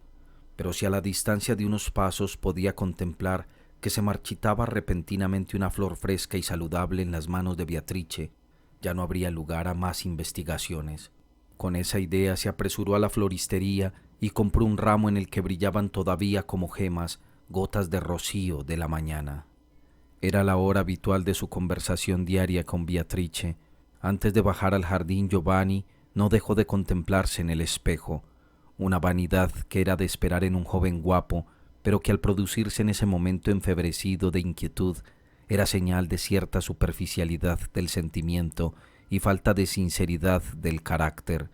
pero si a la distancia de unos pasos podía contemplar que se marchitaba repentinamente una flor fresca y saludable en las manos de Beatrice, ya no habría lugar a más investigaciones. Con esa idea se apresuró a la floristería y compró un ramo en el que brillaban todavía como gemas gotas de rocío de la mañana. Era la hora habitual de su conversación diaria con Beatrice. Antes de bajar al jardín, Giovanni no dejó de contemplarse en el espejo, una vanidad que era de esperar en un joven guapo, pero que al producirse en ese momento enfebrecido de inquietud, era señal de cierta superficialidad del sentimiento y falta de sinceridad del carácter.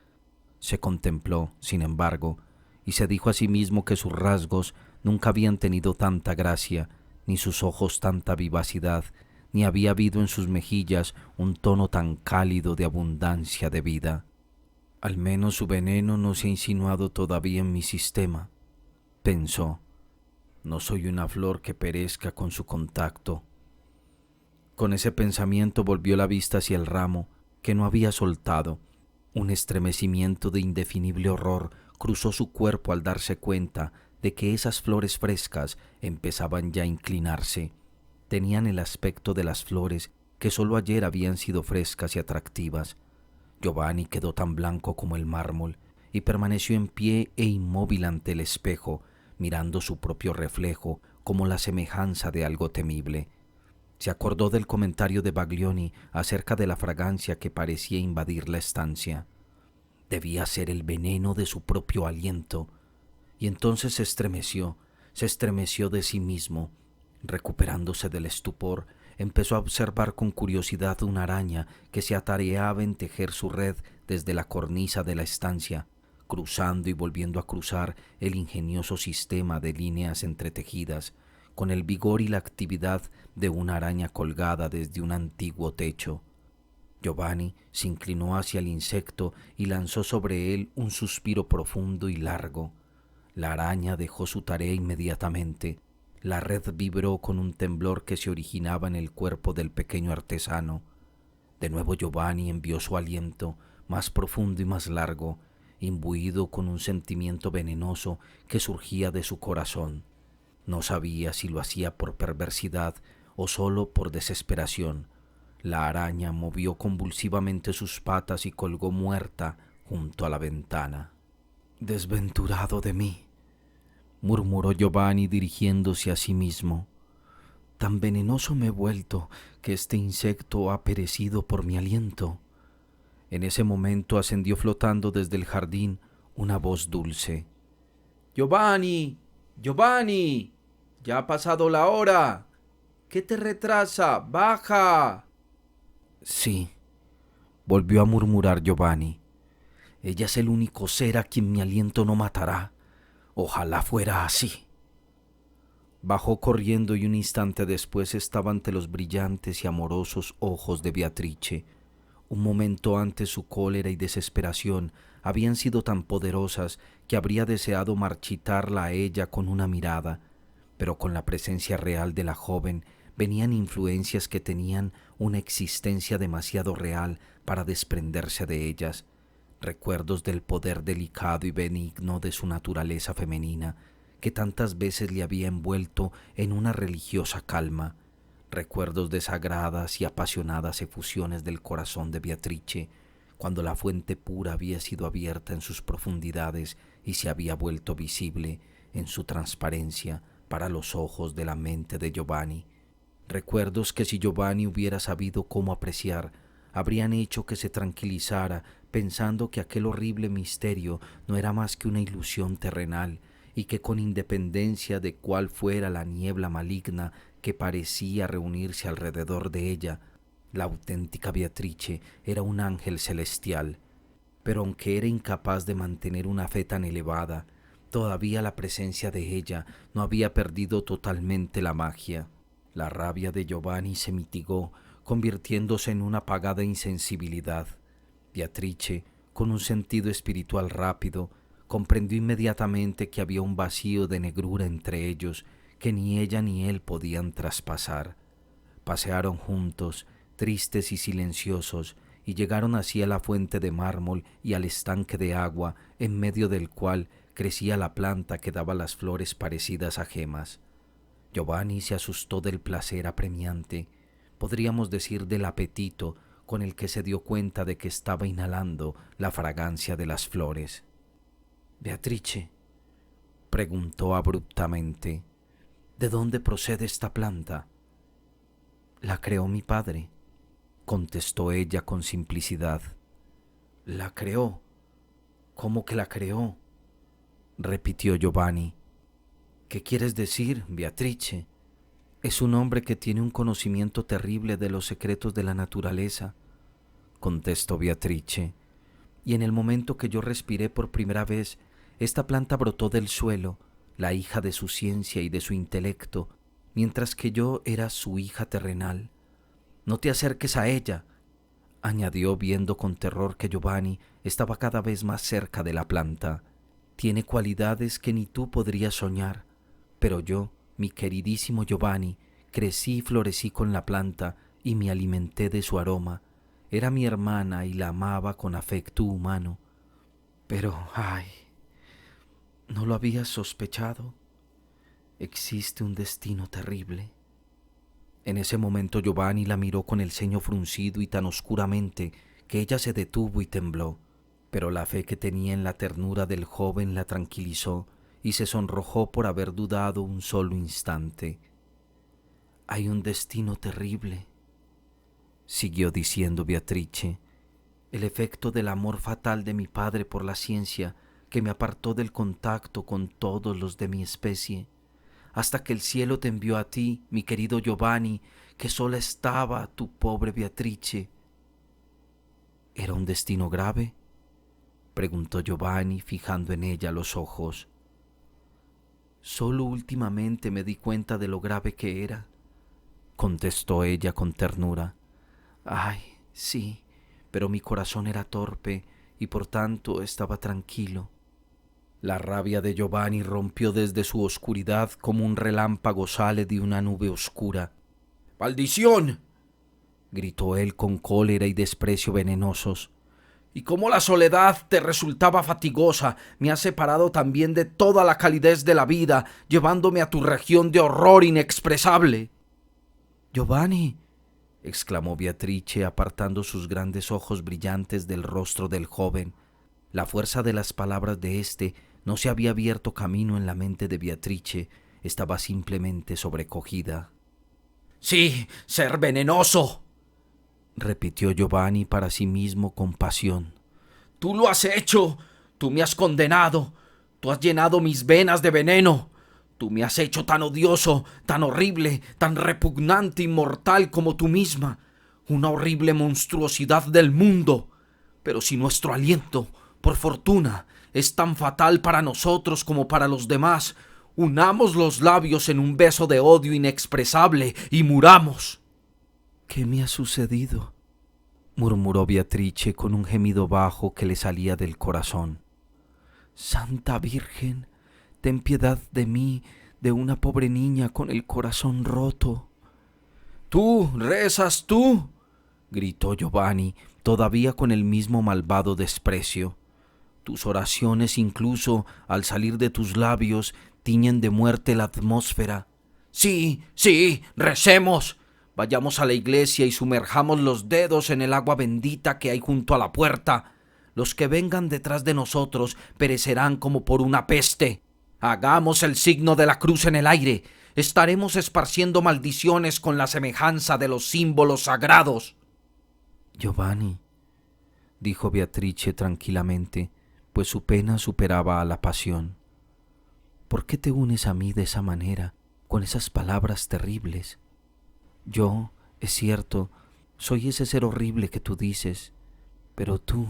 Se contempló, sin embargo, y se dijo a sí mismo que sus rasgos nunca habían tenido tanta gracia, ni sus ojos tanta vivacidad, ni había habido en sus mejillas un tono tan cálido de abundancia de vida. Al menos su veneno no se ha insinuado todavía en mi sistema, pensó. No soy una flor que perezca con su contacto. Con ese pensamiento volvió la vista hacia el ramo, que no había soltado. Un estremecimiento de indefinible horror cruzó su cuerpo al darse cuenta de que esas flores frescas empezaban ya a inclinarse. Tenían el aspecto de las flores que sólo ayer habían sido frescas y atractivas. Giovanni quedó tan blanco como el mármol y permaneció en pie e inmóvil ante el espejo, mirando su propio reflejo como la semejanza de algo temible. Se acordó del comentario de Baglioni acerca de la fragancia que parecía invadir la estancia. Debía ser el veneno de su propio aliento. Y entonces se estremeció de sí mismo. Recuperándose del estupor, empezó a observar con curiosidad una araña que se atareaba en tejer su red desde la cornisa de la estancia, cruzando y volviendo a cruzar el ingenioso sistema de líneas entretejidas, con el vigor y la actividad de una araña colgada desde un antiguo techo. Giovanni se inclinó hacia el insecto y lanzó sobre él un suspiro profundo y largo. La araña dejó su tarea inmediatamente. La red vibró con un temblor que se originaba en el cuerpo del pequeño artesano. De nuevo Giovanni envió su aliento, más profundo y más largo, imbuido con un sentimiento venenoso que surgía de su corazón. No sabía si lo hacía por perversidad o solo por desesperación. La araña movió convulsivamente sus patas y colgó muerta junto a la ventana. «Desventurado de mí», murmuró Giovanni dirigiéndose a sí mismo. «Tan venenoso me he vuelto que este insecto ha perecido por mi aliento». En ese momento ascendió flotando desde el jardín una voz dulce. «Giovanni, Giovanni, ya ha pasado la hora. ¿Qué te retrasa? ¡Baja!». «Sí», volvió a murmurar Giovanni. «Ella es el único ser a quien mi aliento no matará. Ojalá fuera así». Bajó corriendo y un instante después estaba ante los brillantes y amorosos ojos de Beatrice. Un momento antes su cólera y desesperación habían sido tan poderosas que habría deseado marchitarla a ella con una mirada, pero con la presencia real de la joven venían influencias que tenían una existencia demasiado real para desprenderse de ellas, recuerdos del poder delicado y benigno de su naturaleza femenina, que tantas veces le había envuelto en una religiosa calma, recuerdos de sagradas y apasionadas efusiones del corazón de Beatrice, cuando la fuente pura había sido abierta en sus profundidades y se había vuelto visible en su transparencia para los ojos de la mente de Giovanni. Recuerdos que si Giovanni hubiera sabido cómo apreciar, habrían hecho que se tranquilizara pensando que aquel horrible misterio no era más que una ilusión terrenal y que con independencia de cuál fuera la niebla maligna que parecía reunirse alrededor de ella, la auténtica Beatrice era un ángel celestial. Pero aunque era incapaz de mantener una fe tan elevada, todavía la presencia de ella no había perdido totalmente la magia. La rabia de Giovanni se mitigó, convirtiéndose en una apagada insensibilidad. Beatrice, con un sentido espiritual rápido, comprendió inmediatamente que había un vacío de negrura entre ellos, que ni ella ni él podían traspasar. Pasearon juntos, tristes y silenciosos, y llegaron así a la fuente de mármol y al estanque de agua, en medio del cual crecía la planta que daba las flores parecidas a gemas. Giovanni se asustó del placer apremiante, podríamos decir del apetito, con el que se dio cuenta de que estaba inhalando la fragancia de las flores. «Beatrice», preguntó abruptamente, «¿de dónde procede esta planta?» «La creó mi padre», contestó ella con simplicidad. «¿La creó? ¿Cómo que la creó?», repitió Giovanni. «¿Qué quieres decir, Beatrice? Es un hombre que tiene un conocimiento terrible de los secretos de la naturaleza», contestó Beatrice, «y en el momento que yo respiré por primera vez, esta planta brotó del suelo, la hija de su ciencia y de su intelecto, mientras que yo era su hija terrenal. No te acerques a ella», añadió viendo con terror que Giovanni estaba cada vez más cerca de la planta. «Tiene cualidades que ni tú podrías soñar, pero yo, mi queridísimo Giovanni, crecí y florecí con la planta y me alimenté de su aroma. Era mi hermana y la amaba con afecto humano. Pero, ay, ¿no lo habías sospechado? Existe un destino terrible». En ese momento Giovanni la miró con el ceño fruncido y tan oscuramente que ella se detuvo y tembló, pero la fe que tenía en la ternura del joven la tranquilizó y se sonrojó por haber dudado un solo instante. «Hay un destino terrible», siguió diciendo Beatrice, «el efecto del amor fatal de mi padre por la ciencia que me apartó del contacto con todos los de mi especie, hasta que el cielo te envió a ti, mi querido Giovanni, que sola estaba tu pobre Beatrice». «¿Era un destino grave?», preguntó Giovanni, fijando en ella los ojos. «Solo últimamente me di cuenta de lo grave que era», contestó ella con ternura. «Ay, sí, pero mi corazón era torpe y por tanto estaba tranquilo». La rabia de Giovanni rompió desde su oscuridad como un relámpago sale de una nube oscura. «¡Maldición!», gritó él con cólera y desprecio venenosos. «Y como la soledad te resultaba fatigosa, me has separado también de toda la calidez de la vida, llevándome a tu región de horror inexpresable». «Giovanni», exclamó Beatrice, apartando sus grandes ojos brillantes del rostro del joven. La fuerza de las palabras de éste no se había abierto camino en la mente de Beatrice, estaba simplemente sobrecogida. «Sí, ser venenoso», repitió Giovanni para sí mismo con pasión. «Tú lo has hecho, tú me has condenado, tú has llenado mis venas de veneno, tú me has hecho tan odioso, tan horrible, tan repugnante y mortal como tú misma, una horrible monstruosidad del mundo. Pero si nuestro aliento, por fortuna, es tan fatal para nosotros como para los demás, unamos los labios en un beso de odio inexpresable y muramos». «¿Qué me ha sucedido?», murmuró Beatrice con un gemido bajo que le salía del corazón. «Santa Virgen, ten piedad de mí, de una pobre niña con el corazón roto». «¿Tú rezas tú?», gritó Giovanni, todavía con el mismo malvado desprecio. «Tus oraciones incluso, al salir de tus labios, tiñen de muerte la atmósfera». «Sí, sí, recemos. Vayamos a la iglesia y sumerjamos los dedos en el agua bendita que hay junto a la puerta. Los que vengan detrás de nosotros perecerán como por una peste. Hagamos el signo de la cruz en el aire. Estaremos esparciendo maldiciones con la semejanza de los símbolos sagrados». «Giovanni», dijo Beatrice tranquilamente, pues su pena superaba a la pasión, «¿por qué te unes a mí de esa manera, con esas palabras terribles? Yo, es cierto, soy ese ser horrible que tú dices, pero tú,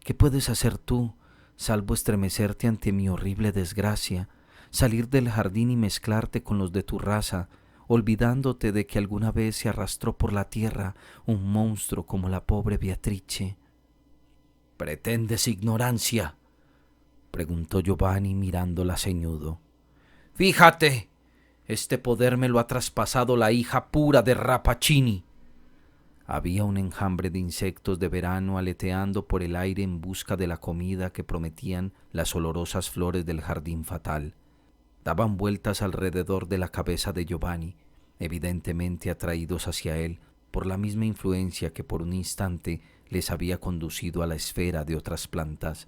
¿qué puedes hacer tú, salvo estremecerte ante mi horrible desgracia, salir del jardín y mezclarte con los de tu raza, olvidándote de que alguna vez se arrastró por la tierra un monstruo como la pobre Beatrice?» «¿Pretendes ignorancia?», preguntó Giovanni mirándola ceñudo. «Fíjate, Este poder me lo ha traspasado la hija pura de Rappaccini. Había un enjambre de insectos de verano aleteando por el aire en busca de la comida que prometían las olorosas flores del jardín fatal. Daban vueltas alrededor de la cabeza de Giovanni, evidentemente atraídos hacia él por la misma influencia que por un instante les había conducido a la esfera de otras plantas.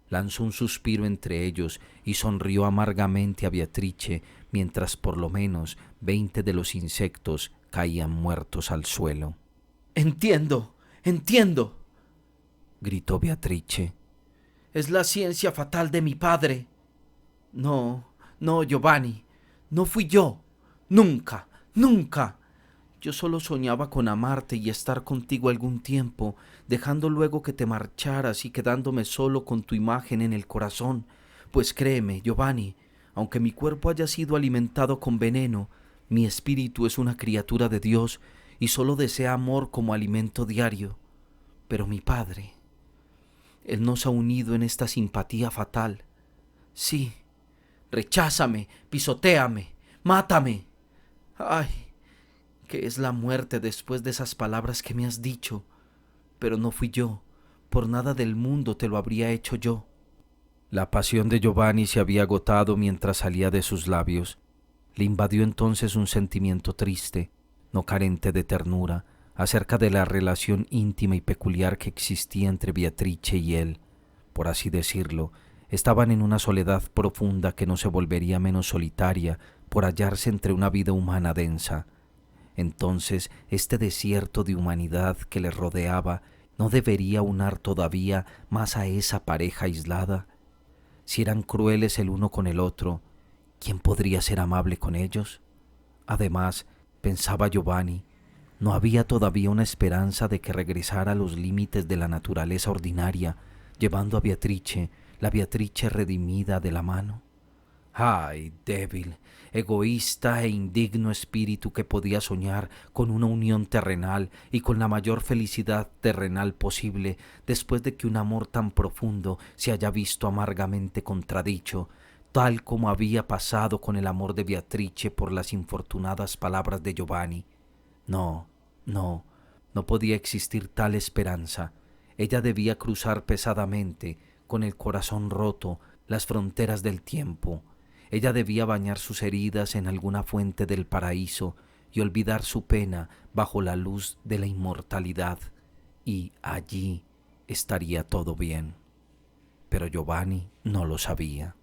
Lanzó un suspiro entre ellos y sonrió amargamente a Beatrice, mientras por lo menos 20 de los insectos caían muertos al suelo. «Entiendo, gritó Beatrice. «Es la ciencia fatal de mi padre». No, Giovanni, no fui yo. Nunca. Yo solo soñaba con amarte y estar contigo algún tiempo, dejando luego que te marcharas y quedándome solo con tu imagen en el corazón. Pues créeme, Giovanni, aunque mi cuerpo haya sido alimentado con veneno, mi espíritu es una criatura de Dios y solo desea amor como alimento diario. Pero mi padre, él nos ha unido en esta simpatía fatal. Sí, recházame, pisotéame, mátame. Ay, ¿qué es la muerte después de esas palabras que me has dicho? Pero no fui yo, por nada del mundo te lo habría hecho yo. La pasión de Giovanni se había agotado mientras salía de sus labios. Le invadió entonces un sentimiento triste, no carente de ternura, acerca de la relación íntima y peculiar que existía entre Beatrice y él. Por así decirlo, estaban en una soledad profunda que no se volvería menos solitaria por hallarse entre una vida humana densa. Entonces, este desierto de humanidad que les rodeaba no debería unar todavía más a esa pareja aislada. Si eran crueles el uno con el otro, ¿quién podría ser amable con ellos? Además, pensaba Giovanni, no había todavía una esperanza de que regresara a los límites de la naturaleza ordinaria, llevando a Beatrice, la Beatrice redimida de la mano. ¡Ay, débil, egoísta e indigno espíritu que podía soñar con una unión terrenal y con la mayor felicidad terrenal posible después de que un amor tan profundo se haya visto amargamente contradicho, tal como había pasado con el amor de Beatrice por las infortunadas palabras de Giovanni? No podía existir tal esperanza. Ella debía cruzar pesadamente, con el corazón roto, las fronteras del tiempo. Ella debía bañar sus heridas en alguna fuente del paraíso y olvidar su pena bajo la luz de la inmortalidad, y allí estaría todo bien. Pero Giovanni no lo sabía.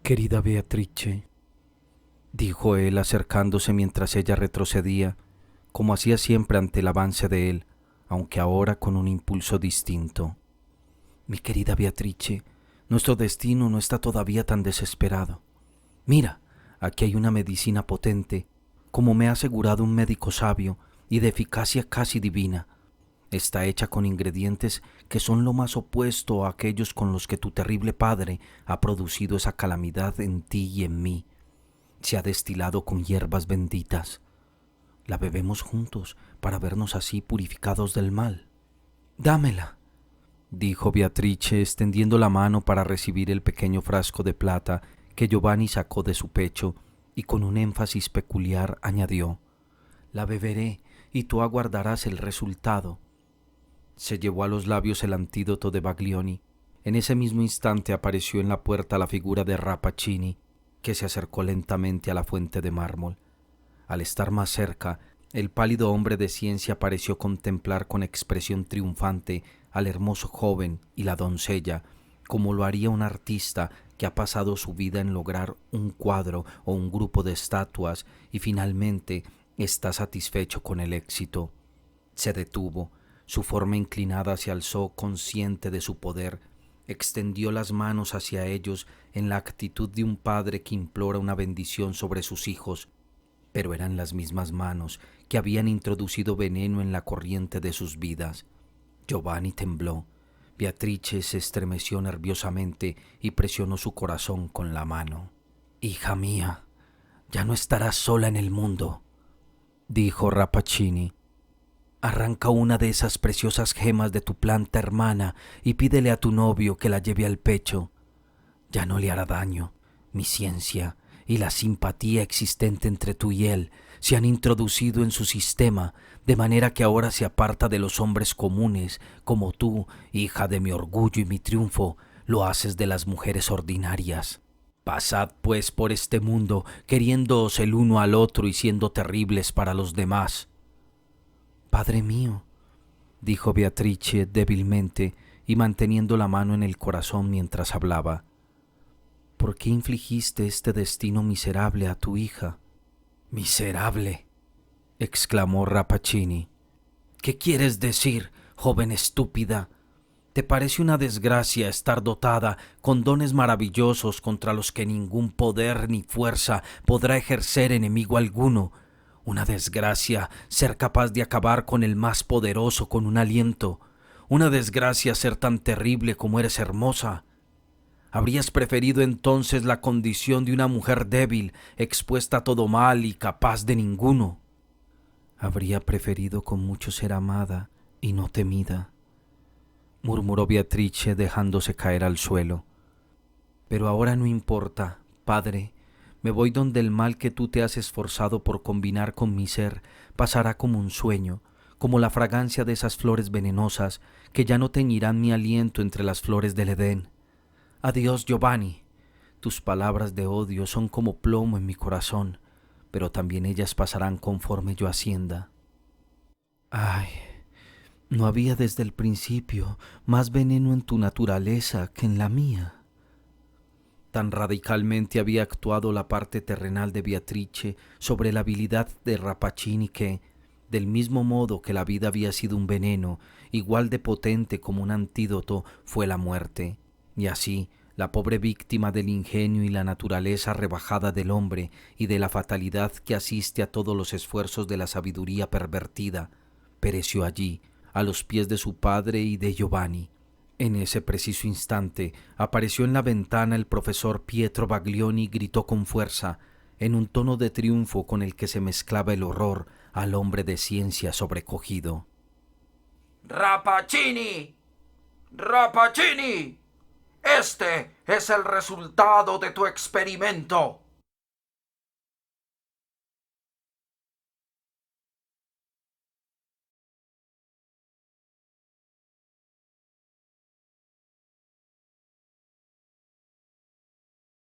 «Querida Beatrice», dijo él acercándose mientras ella retrocedía, como hacía siempre ante el avance de él, aunque ahora con un impulso distinto. «Mi querida Beatrice, nuestro destino no está todavía tan desesperado. Mira, aquí hay una medicina potente, como me ha asegurado un médico sabio y de eficacia casi divina. Está hecha con ingredientes que son lo más opuesto a aquellos con los que tu terrible padre ha producido esa calamidad en ti y en mí. Se ha destilado con hierbas benditas. La bebemos juntos para vernos así purificados del mal». «Dámela», dijo Beatrice, extendiendo la mano para recibir el pequeño frasco de plata que Giovanni sacó de su pecho, y con un énfasis peculiar añadió: «La beberé y tú aguardarás el resultado». Se llevó a los labios el antídoto de Baglioni. En ese mismo instante apareció en la puerta la figura de Rappaccini, que se acercó lentamente a la fuente de mármol. Al estar más cerca, el pálido hombre de ciencia pareció contemplar con expresión triunfante al hermoso joven y la doncella, como lo haría un artista que ha pasado su vida en lograr un cuadro o un grupo de estatuas y finalmente está satisfecho con el éxito. Se detuvo, su forma inclinada se alzó consciente de su poder, extendió las manos hacia ellos en la actitud de un padre que implora una bendición sobre sus hijos, pero eran las mismas manos que habían introducido veneno en la corriente de sus vidas. Giovanni tembló. Beatrice se estremeció nerviosamente y presionó su corazón con la mano. «Hija mía, ya no estarás sola en el mundo», dijo Rappaccini. «Arranca una de esas preciosas gemas de tu planta hermana y pídele a tu novio que la lleve al pecho. Ya no le hará daño. Mi ciencia, y la simpatía existente entre tú y él se han introducido en su sistema, de manera que ahora se aparta de los hombres comunes, como tú, hija de mi orgullo y mi triunfo, lo haces de las mujeres ordinarias. Pasad pues por este mundo, queriéndoos el uno al otro y siendo terribles para los demás. Padre mío, dijo Beatrice débilmente y manteniendo la mano en el corazón mientras hablaba, ¿por qué infligiste este destino miserable a tu hija? —¿Miserable? —exclamó Rappaccini. ¿Qué quieres decir, joven estúpida? ¿Te parece una desgracia estar dotada con dones maravillosos contra los que ningún poder ni fuerza podrá ejercer enemigo alguno? Una desgracia ser capaz de acabar con el más poderoso con un aliento. Una desgracia ser tan terrible como eres hermosa. ¿Habrías preferido entonces la condición de una mujer débil, expuesta a todo mal y capaz de ninguno? Habría preferido con mucho ser amada y no temida, murmuró Beatrice dejándose caer al suelo. Pero ahora no importa, padre, me voy donde el mal que tú te has esforzado por combinar con mi ser pasará como un sueño, como la fragancia de esas flores venenosas que ya no teñirán mi aliento entre las flores del Edén. Adiós, Giovanni. Tus palabras de odio son como plomo en mi corazón, pero también ellas pasarán conforme yo ascienda. Ay, no había desde el principio más veneno en tu naturaleza que en la mía. Tan radicalmente había actuado la parte terrenal de Beatrice sobre la habilidad de Rappaccini que, del mismo modo que la vida había sido un veneno, igual de potente como un antídoto fue la muerte. Y así, la pobre víctima del ingenio y la naturaleza rebajada del hombre y de la fatalidad que asiste a todos los esfuerzos de la sabiduría pervertida, pereció allí, a los pies de su padre y de Giovanni. En ese preciso instante apareció en la ventana el profesor Pietro Baglioni y gritó con fuerza, en un tono de triunfo con el que se mezclaba el horror al hombre de ciencia sobrecogido. ¡Rappaccini! ¡Rappaccini! Este es el resultado de tu experimento.